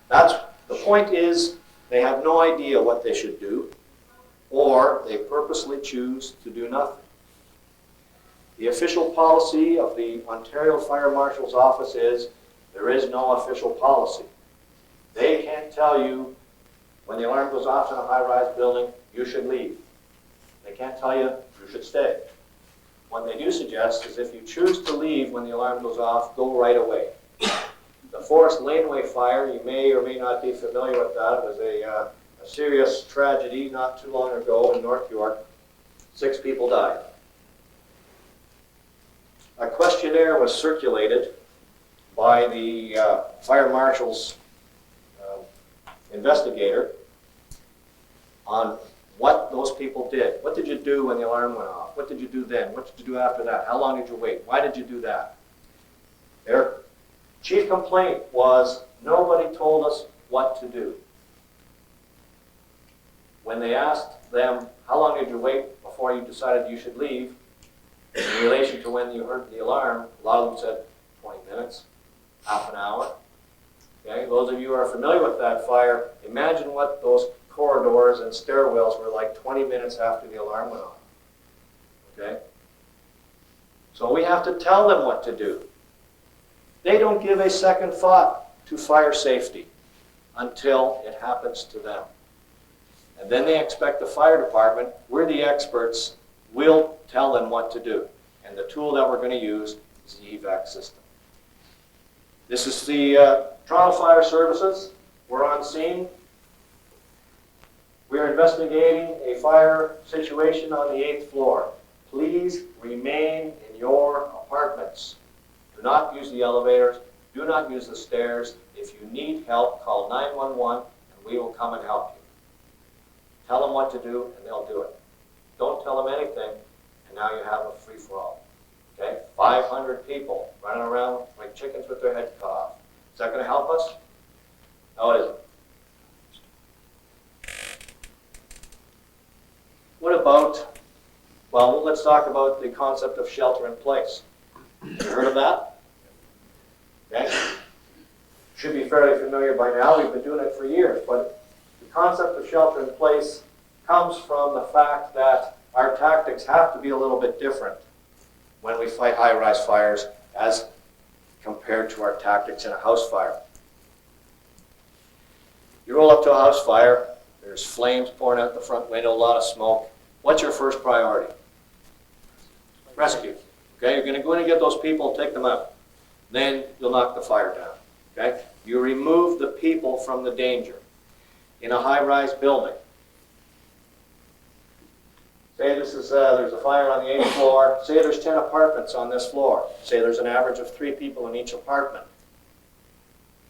that's the point is they have no idea what they should do, or they purposely choose to do nothing. The official policy of the Ontario Fire Marshal's Office is there is no official policy. They can't tell you when the alarm goes off in a high-rise building, you should leave. They can't tell you you should stay. What they do suggest is if you choose to leave when the alarm goes off, go right away. The Forest Laneway fire, you may or may not be familiar with that. It was a serious tragedy not too long ago in North York. 6 people died. A questionnaire was circulated by the fire marshal's investigator on what those people did. What did you do when the alarm went off? What did you do then? What did you do after that? How long did you wait? Why did you do that? Their chief complaint was nobody told us what to do. When they asked them, how long did you wait before you decided you should leave, in relation to when you heard the alarm, a lot of them said 20 minutes, half an hour. Okay? Those of you who are familiar with that fire, imagine what those corridors and stairwells were like 20 minutes after the alarm went off. Okay? So we have to tell them what to do. They don't give a second thought to fire safety until it happens to them. And then they expect the fire department, we're the experts, we'll tell them what to do. And the tool that we're going to use is the evac system. This is the Toronto Fire Services. we're on scene. We are investigating a fire situation on the 8th floor. Please remain in your apartments. Do not use the elevators. Do not use the stairs. If you need help, call 911 and we will come and help you. Tell them what to do and they'll do it. Don't tell them anything and now you have a free-for-all. Okay? 500 people running around like chickens with their heads cut off. Is that going to help us? No, it isn't. What about, well, let's talk about the concept of shelter in place. Have you heard of that? Okay. Should be fairly familiar by now. We've been doing it for years, but the concept of shelter in place comes from the fact that our tactics have to be a little bit different when we fight high-rise fires as compared to our tactics in a house fire. You roll up to a house fire, there's flames pouring out the front window, a lot of smoke. What's your first priority? Rescue. Okay, you're going to go in and get those people, take them out. Then you'll knock the fire down. Okay, you remove the people from the danger. In a high-rise building, say this is there's a fire on the 8th floor. Say there's 10 apartments on this floor. Say there's an average of 3 people in each apartment.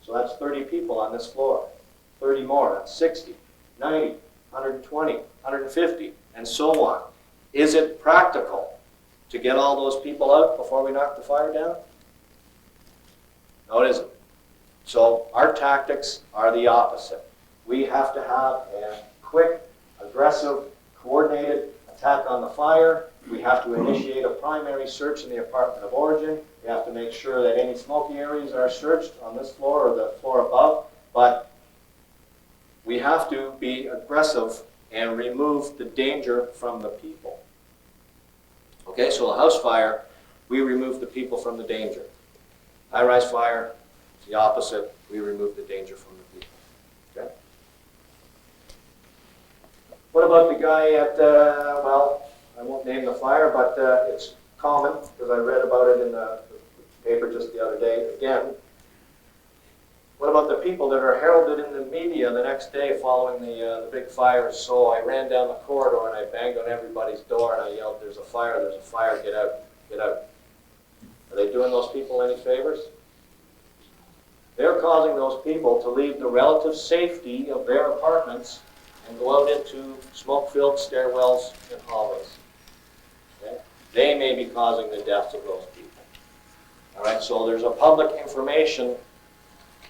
So that's 30 people on this floor. 30 more, that's 60, 90, 120, 150, and so on. Is it practical to get all those people out before we knock the fire down? No, it isn't. So our tactics are the opposite. We have to have a quick, aggressive, coordinated attack on the fire. We have to initiate a primary search in the apartment of origin. We have to make sure that any smoky areas are searched on this floor or the floor above. But we have to be aggressive and remove the danger from the people. Okay, so a house fire, we remove the people from the danger. High-rise fire, it's the opposite. We remove the danger from the people. Okay? What about the guy at, well, I won't name the fire, but it's common because I read about it in the paper just the other day. Again, what about the people that are heralded in the media the next day following the big fire? So I ran down the corridor and I banged on everybody's door and I yelled, "There's a fire, there's a fire, get out, get out." Are they doing those people any favors? They're causing those people to leave the relative safety of their apartments and go out into smoke-filled stairwells and hallways. Okay? They may be causing the deaths of those people. All right, so there's a public information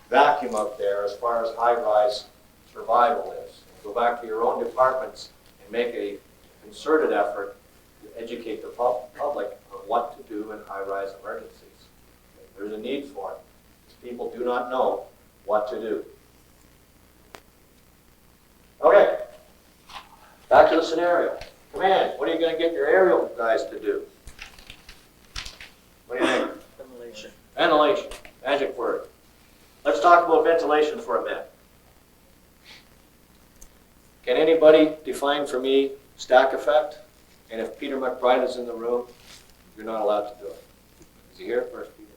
vacuum out there as far as high-rise survival is. Go back to your own departments and make a concerted effort to educate the public on what to do in high-rise emergencies. There's a need for it. People do not know what to do. Okay, back to the scenario. Command, what are you going to get your aerial guys to do? What do you think? Ventilation. Ventilation, magic word. Let's talk about ventilation for a minute. Can anybody define for me stack effect? And if Peter McBride is in the room, you're not allowed to do it. Is he here? Where's Peter?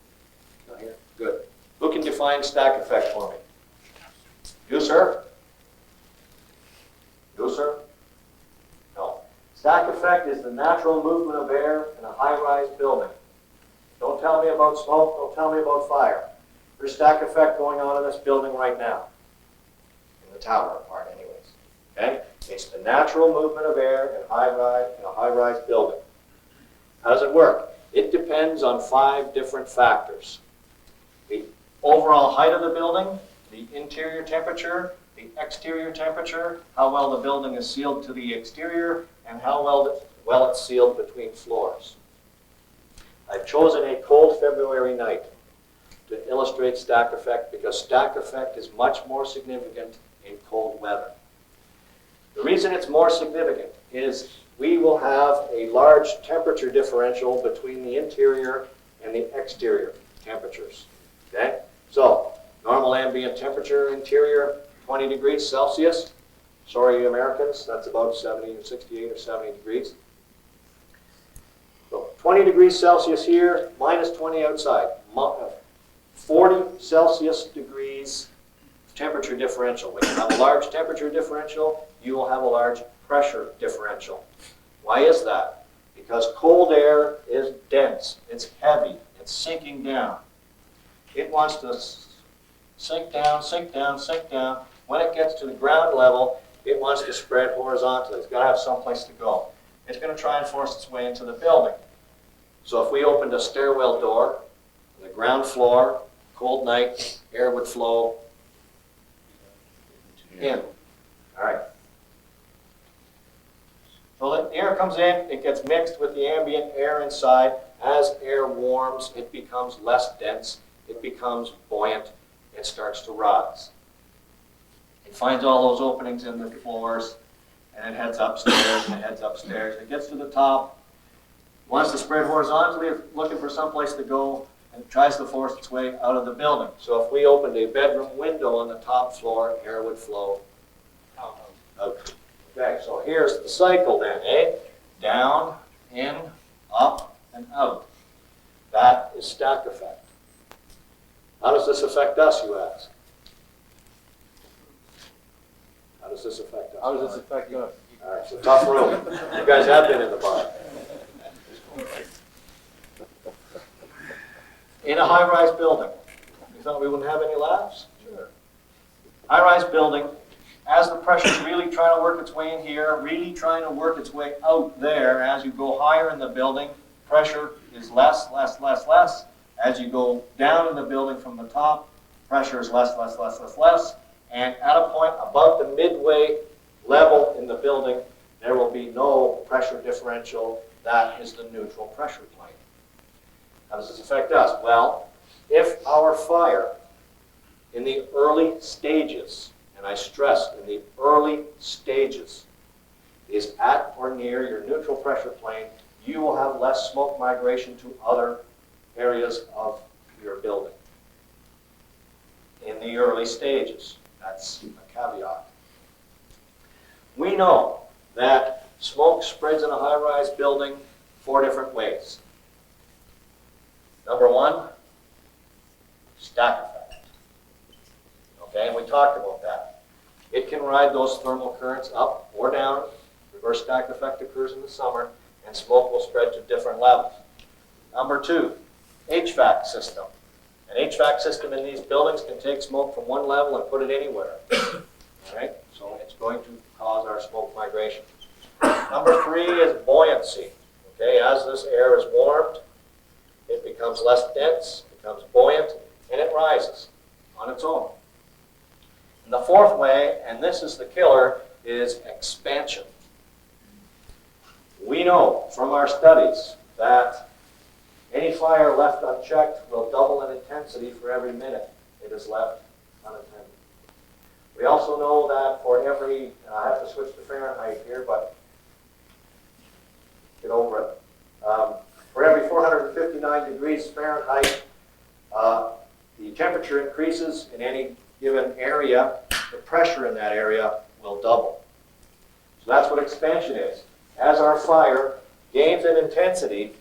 Not here? Good. Who can define stack effect for me? You, sir? You, sir? No. Stack effect is the natural movement of air in a high-rise building. Don't tell me about smoke, don't tell me about fire. There's stack effect going on in this building right now. In the tower part anyways. Okay? It's the natural movement of air in a high-rise building. How does it work? It depends on 5 different factors. The overall height of the building, the interior temperature, the exterior temperature, how well the building is sealed to the exterior, and how well it's sealed between floors. I've chosen a cold February night to illustrate stack effect because stack effect is much more significant in cold weather. The reason it's more significant is we will have a large temperature differential between the interior and the exterior temperatures. Okay? So, normal ambient temperature interior, 20 degrees Celsius. Sorry, Americans, that's about 70 or 68 or 70 degrees. So, 20 degrees Celsius here, minus 20 outside. 40 Celsius degrees temperature differential. When you have a large temperature differential, you will have a large pressure differential. Why is that? Because cold air is dense, it's heavy, it's sinking down. It wants to sink down, sink down, sink down. When it gets to the ground level, it wants to spread horizontally. It's got to have some place to go. It's going to try and force its way into the building. So if we opened a stairwell door, the ground floor, cold night, air would flow in. All right. So the air comes in, it gets mixed with the ambient air inside. As air warms, it becomes less dense, it becomes buoyant, it starts to rise. It finds all those openings in the floors, and it heads upstairs, and it heads upstairs. It gets to the top, wants to spread horizontally, looking for some place to go, and tries to force its way out of the building. So if we opened a bedroom window on the top floor, air would flow out. Okay, so here's the cycle then, eh? Down, in, up, and out. That is stack effect. How does this affect us, you ask? How does this affect us? How does this affect us? All right, it's a tough room. You guys have been in the bar. In a high-rise building, you thought we wouldn't have any laughs? Sure. High-rise building, as the pressure's really trying to work its way in here, really trying to work its way out there, as you go higher in the building, pressure is less, less, less, less. As you go down in the building from the top, pressure is less, less, less, less, less. And at a point above the midway level in the building, there will be no pressure differential. That is the neutral pressure plane. How does this affect us? Well, if our fire in the early stages, and I stress in the early stages, is at or near your neutral pressure plane, you will have less smoke migration to other areas of your building. In the early stages, that's a caveat. We know that smoke spreads in a high-rise building 4 different ways. Number 1, stack effect. Okay, and we talked about that. It can ride those thermal currents up or down. Reverse stack effect occurs in the summer, and smoke will spread to different levels. Number 2, HVAC system. An HVAC system in these buildings can take smoke from one level and put it anywhere. All right, so it's going to cause our smoke migration. Number 3 is buoyancy. Okay, as this air is warmed, it becomes less dense, becomes buoyant, and it rises on its own. And the 4th way, and this is the killer, is expansion. We know from our studies that any fire left unchecked will double in intensity for every minute it is left unattended. We also know that for every, I have to switch to Fahrenheit here, but get over it. For every 459 degrees Fahrenheit, the temperature increases in any given area, the pressure in that area will double. So that's what expansion is. As our fire gains in intensity,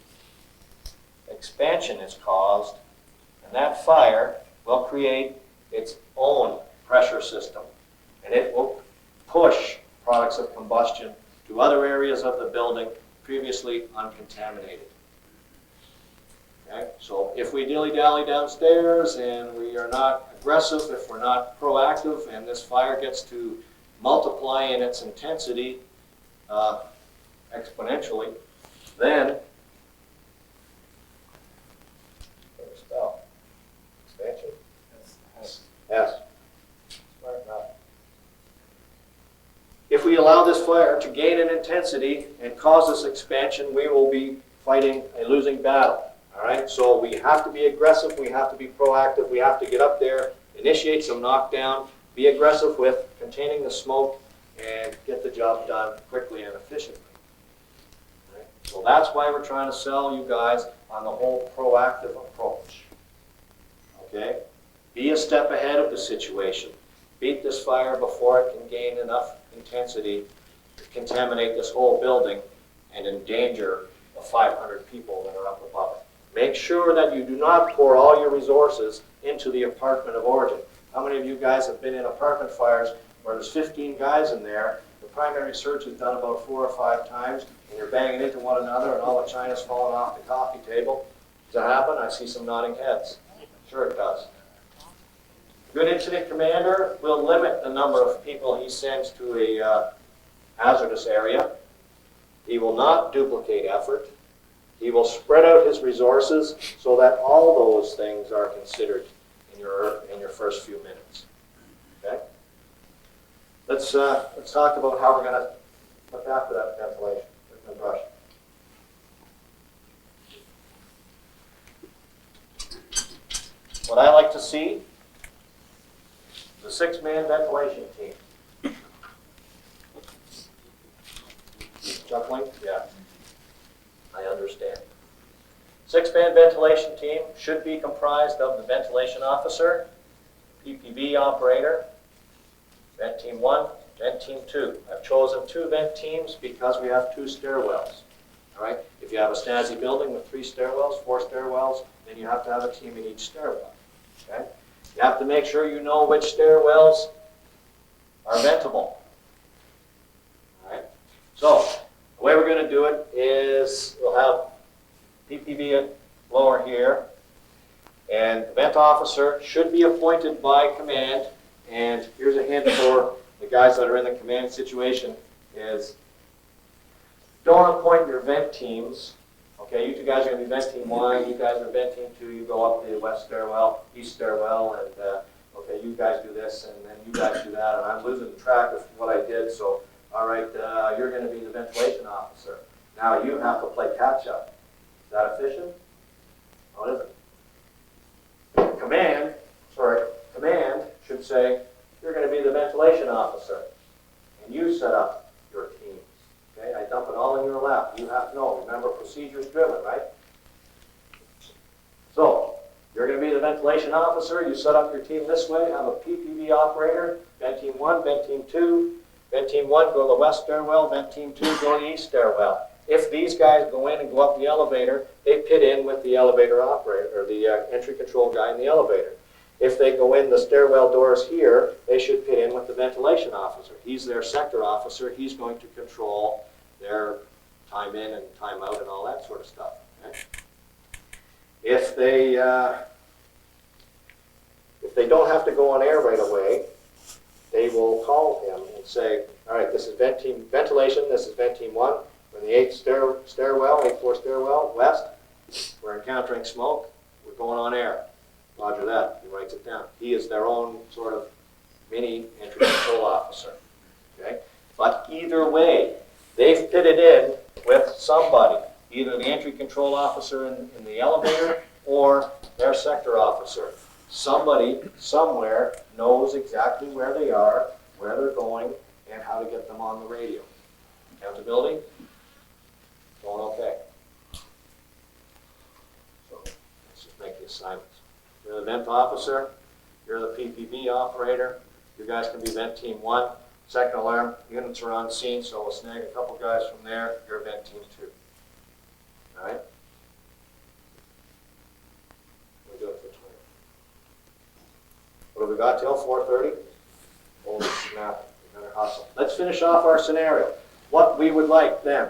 expansion is caused, and that fire will create its own pressure system, and it will push products of combustion to other areas of the building previously uncontaminated. Okay? So if we dilly-dally downstairs and we are not aggressive, if we're not proactive, and this fire gets to multiply in its intensity exponentially, then spell expansion. Yes. Smart enough. If we allow this fire to gain in intensity and cause this expansion, we will be fighting a losing battle. All right, so we have to be aggressive, we have to be proactive, we have to get up there, initiate some knockdown, be aggressive with containing the smoke, and get the job done quickly and efficiently. All right? So that's why we're trying to sell you guys on the whole proactive approach. Okay? Be a step ahead of the situation. Beat this fire before it can gain enough intensity to contaminate this whole building and endanger the 500 people that are up above it. Make sure that you do not pour all your resources into the apartment of origin. How many of you guys have been in apartment fires where there's 15 guys in there, the primary search is done about 4 or 5 times, and you're banging into one another and all the china's falling off the coffee table? Does that happen? I see some nodding heads. Sure it does. Good incident commander will limit the number of people he sends to a hazardous area. He will not duplicate effort. He will spread out his resources so that all those things are considered in your first few minutes. Okay? Let's talk about how we're going to look after that ventilation. Here's my brush. What I like to see, the 6-man ventilation team. Chuckling? Yeah. I understand. 6-man ventilation team should be comprised of the ventilation officer, PPV operator, vent team 1, vent team 2. I've chosen 2 vent teams because we have 2 stairwells. All right? If you have a snazzy building with 3 stairwells, 4 stairwells, then you have to have a team in each stairwell. Okay? You have to make sure you know which stairwells are ventable. All right? So, the way we're going to do it is we'll have PPV blower here, and the vent officer should be appointed by command. And here's a hint for the guys that are in the command situation is don't appoint your vent teams. Okay, you 2 guys are going to be vent team 1, you guys are vent team 2, you go up the west stairwell, east stairwell, and okay, you guys do this, and then you guys do that, and I'm losing track of what I did, so all right, you're going to be the ventilation officer. Now you have to play catch up. Is that efficient? No, it isn't. Command should say, you're going to be the ventilation officer. And you set up your teams. Okay, I dump it all in your lap. You have to know. Remember, procedures driven, right? So, you're going to be the ventilation officer. You set up your team this way. Have a PPV operator. Vent team 1, vent team 2. Vent team 1, go to the west stairwell. Vent team 2, go to the east stairwell. If these guys go in and go up the elevator, they pit in with the elevator operator, or the entry control guy in the elevator. If they go in the stairwell doors here, they should pit in with the ventilation officer. He's their sector officer. He's going to control their time in and time out and all that sort of stuff. Okay? If they don't have to go on air right away, they will call him and say, all right, this is ventilation, this is vent team 1. We're in the 8th stairwell, 8th floor stairwell, west. We're encountering smoke. We're going on air. Roger that. He writes it down. He is their own sort of mini entry control officer. Okay? But either way, they've pitted in with somebody, either the entry control officer in the elevator or their sector officer. Somebody, somewhere, knows exactly where they are, where they're going, and how to get them on the radio. Accountability? Going okay. So let's just make the assignments. You're the vent officer, you're the PPV operator, you guys can be vent team 1, second alarm, units are on scene, so we'll snag a couple guys from there, you're vent team 2. All right? We'll do it for 20. What have we got till 4:30? Holy snap, we better hustle. Let's finish off our scenario. What we would like then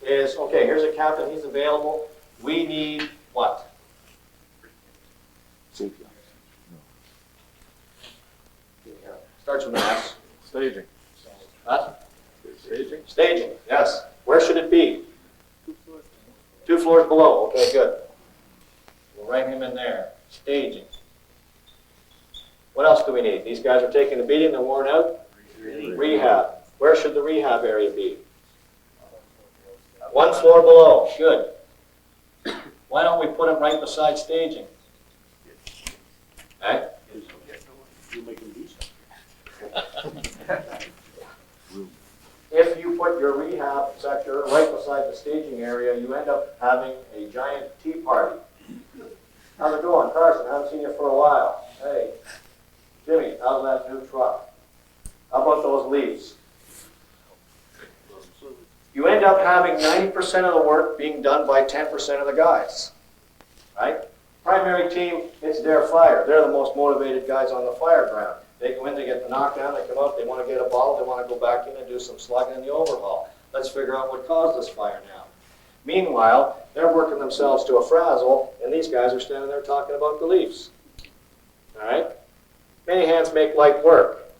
is, okay, here's a captain, he's available. We need what? CPR. Starts with an S. Staging. What? Staging? Staging, yes. Where should it be? 2 floors below. Okay, good. We'll write him in there. Staging. What else do we need? These guys are taking the beating, they're worn out. Rehab. Where should the rehab area be? 1 floor below. Good. Why don't we put it right beside staging? Okay? If you put your rehab sector right beside the staging area, you end up having a giant tea party. How's it going, Carson? Haven't seen you for a while. Hey, Jimmy, how's that new truck? How about those leaves? You end up having 90% of the work being done by 10% of the guys, right? Primary team, it's their fire. They're the most motivated guys on the fire ground. They go in, they get the knockdown, they come out, they want to get a bottle, they want to go back in and do some slugging in the overhaul. Let's figure out what caused this fire now. Meanwhile, they're working themselves to a frazzle, and these guys are standing there talking about beliefs. All right? Many hands make light work.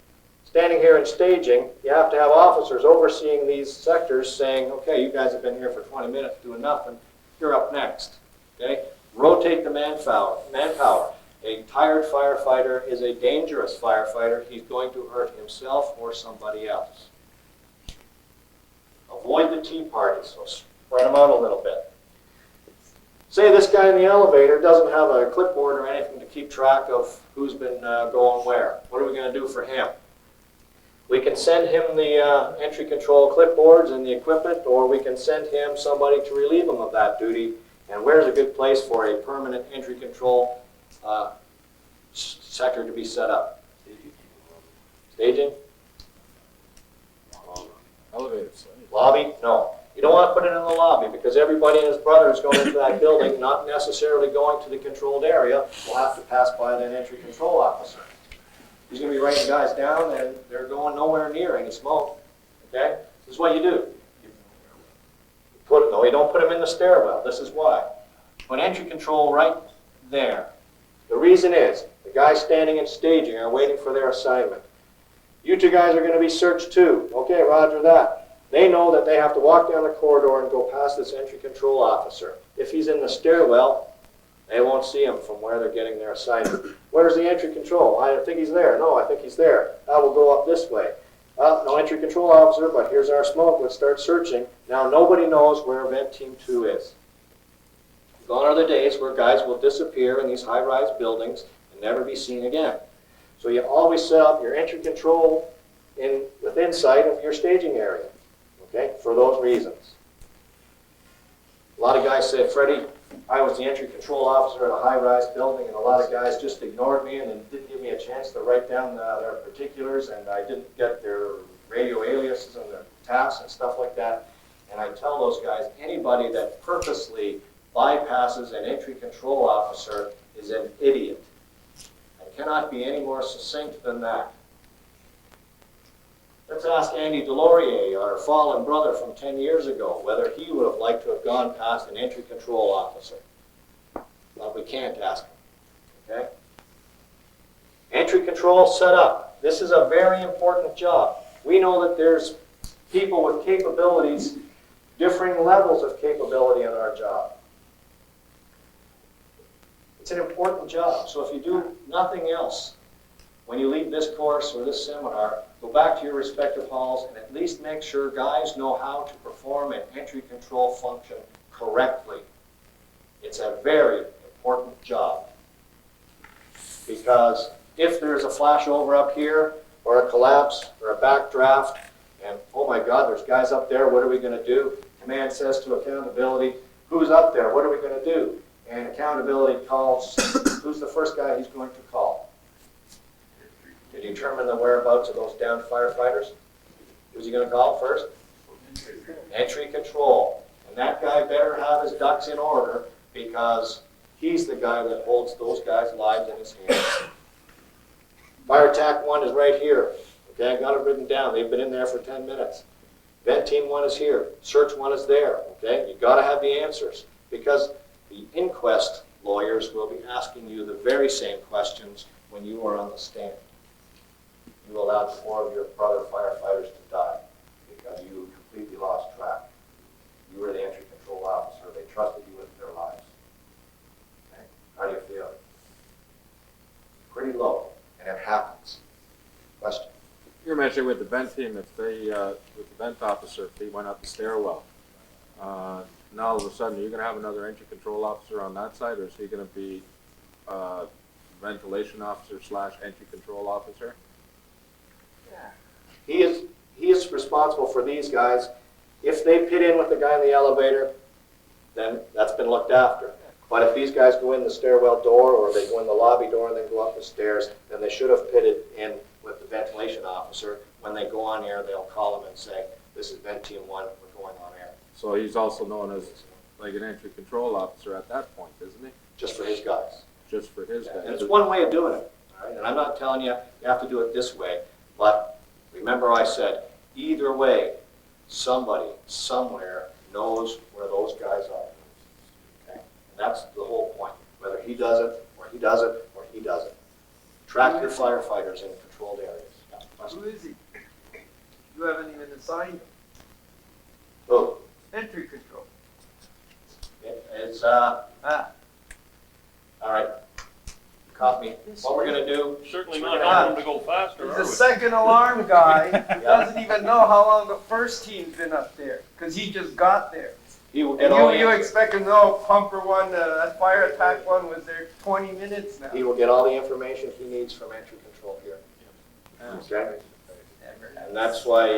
Standing here and staging, you have to have officers overseeing these sectors saying, okay, you guys have been here for 20 minutes doing nothing, you're up next. Okay? Rotate the manpower. A tired firefighter is a dangerous firefighter. He's going to hurt himself or somebody else. Avoid the tea parties, so spread them out a little bit. Say this guy in the elevator doesn't have a clipboard or anything to keep track of who's been going where. What are we going to do for him? We can send him the entry control clipboards and the equipment, or we can send him somebody to relieve him of that duty. And where's a good place for a permanent entry control sector to be set up? Staging? Elevators. Lobby? No. You don't want to put it in the lobby because everybody and his brother is going into that building, not necessarily going to the controlled area, will have to pass by that entry control officer. He's going to be writing guys down and they're going nowhere near any smoke. Okay? This is what you do. No, you don't put them in the stairwell. This is why. Put entry control right there. The reason is, the guys standing and staging are waiting for their assignment. You two guys are going to be searched too. Okay, roger that. They know that they have to walk down the corridor and go past this entry control officer. If he's in the stairwell, they won't see him from where they're getting their assignment. Where's the entry control? I think he's there. No, I think he's there. I will go up this way. No entry control officer, but here's our smoke. Let's start searching. Now nobody knows where Vent Team 2 is. Gone are the days where guys will disappear in these high-rise buildings and never be seen again. So you always set up your entry control within sight of your staging area, okay, for those reasons. A lot of guys said, Freddie, I was the entry control officer at a high-rise building, and a lot of guys just ignored me and didn't give me a chance to write down their particulars, and I didn't get their radio aliases and their tasks and stuff like that. And I tell those guys, anybody that purposely bypasses an entry control officer is an idiot. I cannot be any more succinct than that. Let's ask Andy Delorier, our fallen brother from 10 years ago, whether he would have liked to have gone past an entry control officer. Well, we can't ask him, okay? Entry control set up. This is a very important job. We know that there's people with capabilities, differing levels of capability in our job. It's an important job, so if you do nothing else, when you leave this course or this seminar, go back to your respective halls and at least make sure guys know how to perform an entry control function correctly. It's a very important job. Because if there's a flashover up here, or a collapse, or a backdraft, and oh my God, there's guys up there, what are we going to do? Command says to accountability, who's up there, what are we going to do? And accountability calls, who's the first guy he's going to call? To determine the whereabouts of those downed firefighters? Who's he going to call first? Entry control. And that guy better have his ducks in order because he's the guy that holds those guys' lives in his hands. Fire attack 1 is right here. Okay, I got it written down. They've been in there for 10 minutes. Vent team 1 is here. Search 1 is there. Okay, you got to have the answers because the inquest lawyers will be asking you the very same questions when you are on the stand. You allowed 4 of your brother firefighters to die because you completely lost track. You were the entry control officer. They trusted you with their lives. Okay? How do you feel? Pretty low, and it happens. Question? You were mentioning with the vent team, if they, with the vent officer, if they went up the stairwell, now all of a sudden, are you going to have another entry control officer on that side, or is he going to be ventilation officer / entry control officer? He is responsible for these guys. If they pit in with the guy in the elevator, then that's been looked after. But if these guys go in the stairwell door or they go in the lobby door and then go up the stairs, then they should have pitted in with the ventilation officer. When they go on air, they'll call him and say, this is Vent Team 1, we're going on air. So he's also known as like an entry control officer at that point, isn't he? just for his guys. Just for his And guys. it's one way of doing it, all right? And I'm not telling you, you have to do it this way, but remember I said, either way, somebody, somewhere, knows where those guys are. Okay? And that's the whole point, whether he does it, or he does it, or he doesn't. Track your firefighters in controlled areas. Yeah, question? Who is he? You haven't even assigned him. Oh, Entry control. it's, Ah, all right. You caught me. What we're gonna do, Certainly We're not gonna asking them to go faster, he's are a we? second alarm guy. Doesn't even know how long the first team's been up there, because he just got there. he will And get all you the, expect to know pumper one, that fire attack one was there 20 minutes now. he will get all the information he needs from entry control here. Okay? And that's why,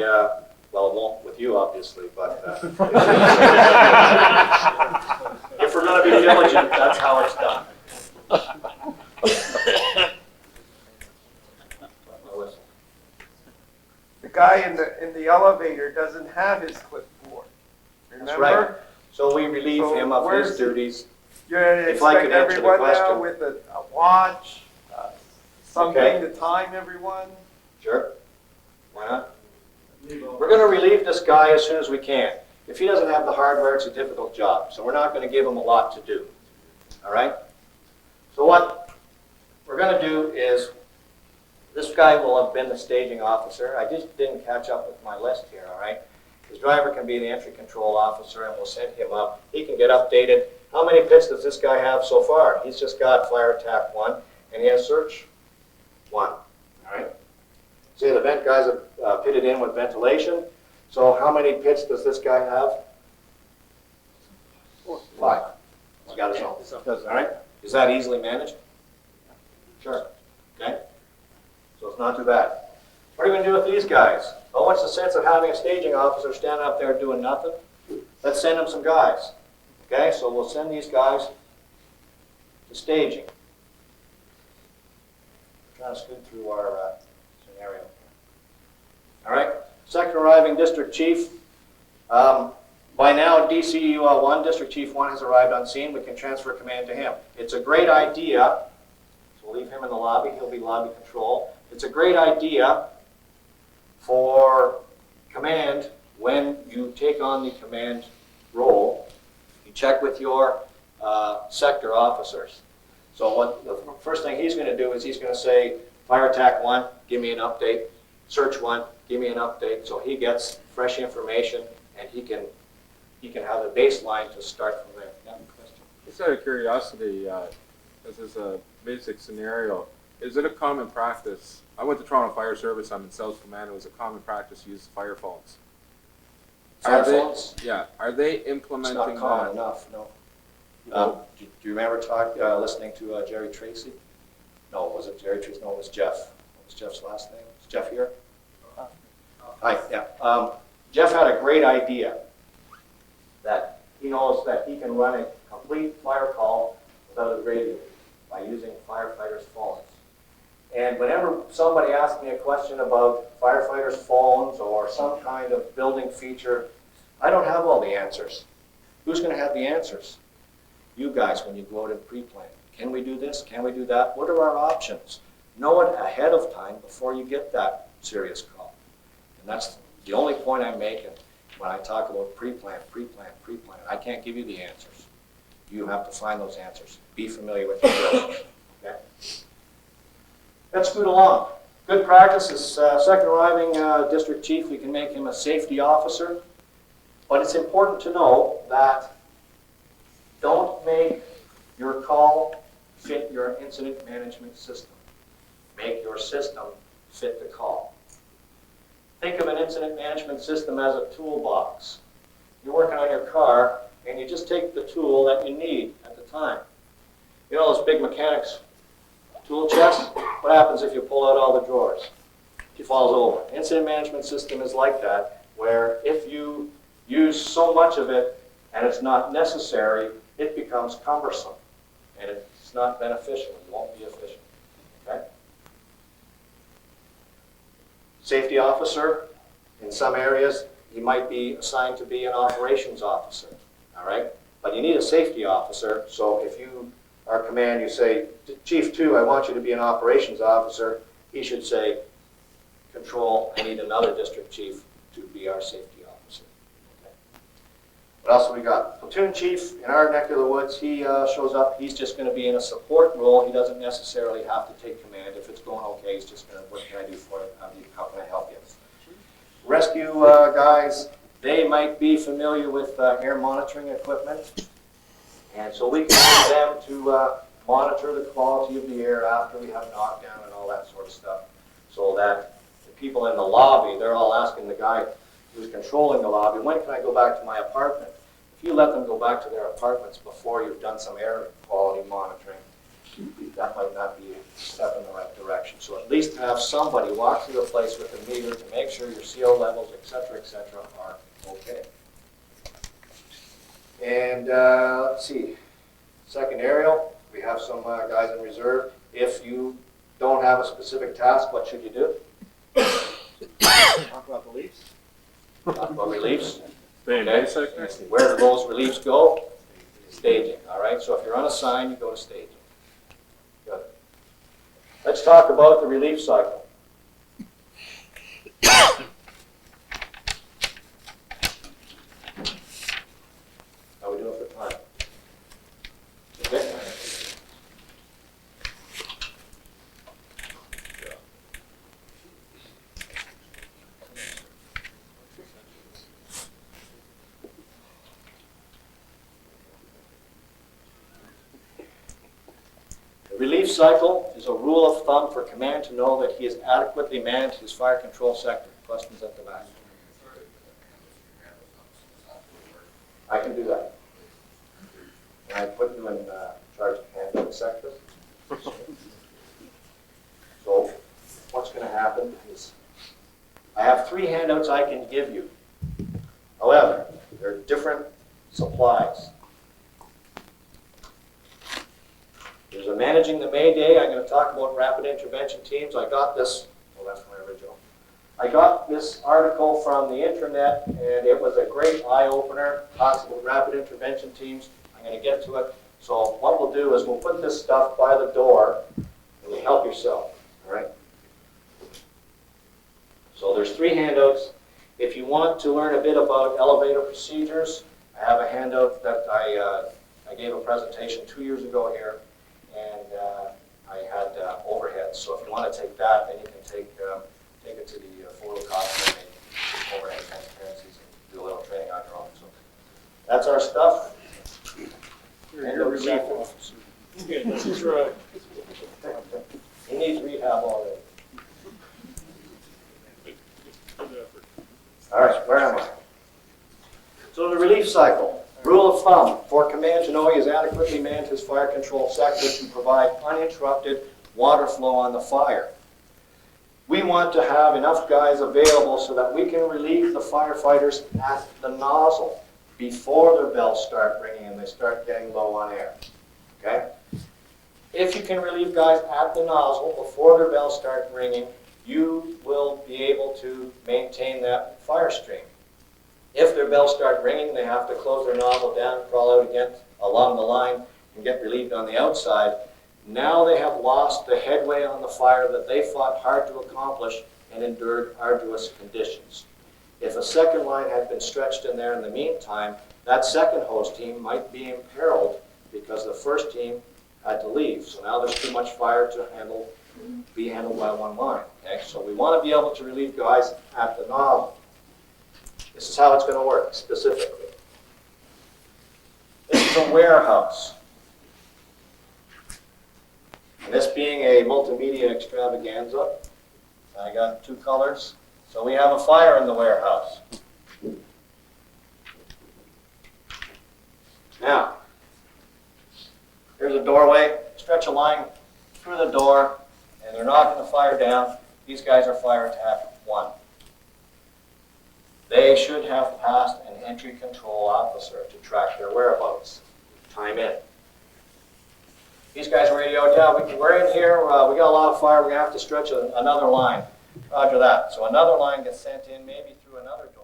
well, it won't with you, obviously, but if we're gonna be diligent, that's how it's done. The guy in the elevator doesn't have his clipboard. That's Remember? right. So we relieve So him of his where's the- duties. You're gonna If I could expect answer the everyone now question. with a watch, something Okay. to time everyone. Sure. Why not? We're gonna relieve this guy as soon as we can. If he doesn't have the hardware, it's a difficult job, so we're not gonna give him a lot to do. All right? So what we're gonna do is, this guy will have been the staging officer. I just didn't catch up with my list here, all right? His driver can be the entry control officer, and we'll send him up. He can get updated. How many pits does this guy have so far? He's just got fire attack 1, and he has search 1, all right? See, the vent guys have pitted in with ventilation. So how many pits does this guy have? 5. He's got his own. All right? Is that easily managed? Sure. Okay? So it's not too bad. What are we going to do with these guys? Oh, what's the sense of having a staging officer standing up there doing nothing? Let's send him some guys. Okay? So we'll send these guys to staging. Trying to scoot through our scenario. All right? Second arriving district chief. By now, DC1, District Chief 1 has arrived on scene. We can transfer command to him. It's a great idea. So we'll leave him in the lobby. He'll be lobby control. It's a great idea for command when you take on the command role. You check with your sector officers. So what the first thing he's going to do is he's going to say, fire attack 1, give me an update. Search 1, give me an update. So he gets fresh information and he can have a baseline to start from there. Yeah, question? Just out of curiosity, this is a basic scenario. Is it a common practice? I went to Toronto Fire Service. I'm in South Command. It was a common practice to use fire phones. Fire Are they- phones? Yeah. Are they It's implementing not common that? enough, no. Do you remember listening to Jerry Tracy? No, was it Jerry Tracy? No, it was Jeff. What was Jeff's last name? Is Jeff here? Hi, yeah. Jeff had a great idea that he knows that he can run a complete fire call without a radio by using firefighters' phones. And whenever somebody asks me a question about firefighters' phones or some kind of building feature, I don't have all the answers. Who's going to have the answers? You guys, when you go out and pre-plan. Can we do this? Can we do that? What are our options? Know it ahead of time before you get that serious call. And that's the only point I'm making when I talk about pre-plan, pre-plan, pre-plan. I can't give you the answers. You have to find those answers. Be familiar with the drills. Okay? Let's scoot along. Good practice is second arriving district chief. We can make him a safety officer. But it's important to know that don't make your call fit your incident management system. Make your system fit the call. Think of an incident management system as a toolbox. You're working on your car, and you just take the tool that you need at the time. You know those big mechanics tool chest? What happens if you pull out all the drawers? It falls over. Incident management system is like that, where if you use so much of it and it's not necessary, it becomes cumbersome, and it's not beneficial. It won't be efficient. Okay? Safety officer, in some areas, he might be assigned to be an operations officer. All right? But you need a safety officer, so if you are command, you say, Chief 2, I want you to be an operations officer, he should say, Control, I need another district chief to be our safety officer. Okay. What else have we got? Platoon chief in our neck of the woods, he shows up, he's just going to be in a support role, he doesn't necessarily have to take command. If it's going okay, he's just going to, what can I do for you? How can I help you? Rescue guys, they might be familiar with air monitoring equipment, and so we can use them to monitor the quality of the air after we have knockdown and all that sort of stuff, so that the people in the lobby, they're all asking the guy who's controlling the lobby, when can I go back to my apartment? If you let them go back to their apartments before you've done some air quality monitoring, that might not be a step in the right direction. So at least have somebody walk through the place with a meter to make sure your CO levels, et cetera, are okay. And let's see, second aerial, we have some guys in reserve. If you don't have a specific task, what should you do? Talk about the Leafs. Talk about reliefs. Stay in Okay. basic. Where do those reliefs go? Staging, all right? So if you're on a sign, you go to staging. Good. Let's talk about the relief cycle. How we doing for time? Okay. The relief cycle is a rule of thumb for command to know that he has adequately manned his fire control sector. Questions at the back? I can do that. Can I put you in charge of handling the sector? So what's going to happen is I have 3 handouts I can give you. However, they're different supplies. There's a managing the Mayday. I'm going to talk about rapid intervention teams. I got this, well, that's my original. I got this article from the internet, and it was a great eye-opener. Talks about rapid intervention teams. I'm going to get to it. So what we'll do is we'll put this stuff by the door, and you help yourself, all right? So there's 3 handouts. If you want to learn a bit about elevator procedures, I have a handout that I gave a presentation 2 years ago here, and I had overheads. So if you want to take that, then you can take it to the photocopier and make overhead transparencies and do a little training on your own. So that's our stuff. You're a relief officer. Yeah, that's right. He needs rehab already. All right, where am I? So the relief cycle. Rule of thumb, for command to know he has adequately manned his fire control sector to provide uninterrupted water flow on the fire. We want to have enough guys available so that we can relieve the firefighters at the nozzle before their bells start ringing and they start getting low on air. Okay? If you can relieve guys at the nozzle before their bells start ringing, you will be able to maintain that fire stream. If their bells start ringing, they have to close their nozzle down, crawl out again along the line, and get relieved on the outside. Now they have lost the headway on the fire that they fought hard to accomplish and endured arduous conditions. If a second line had been stretched in there in the meantime, that second hose team might be imperiled because the first team had to leave. So now there's too much fire to be handled by one line. Okay? So we want to be able to relieve guys at the nozzle. This is how it's going to work specifically. This is a warehouse. And this being a multimedia extravaganza, I got 2 colors. So we have a fire in the warehouse. Now, here's a doorway. Stretch a line through the door, and they're knocking the fire down. These guys are fire attack 1. They should have passed an entry control officer to track their whereabouts. Time in. These guys radioed, yeah, we're in here, we got a lot of fire, we're going to have to stretch another line. Roger that. So another line gets sent in, maybe through another door.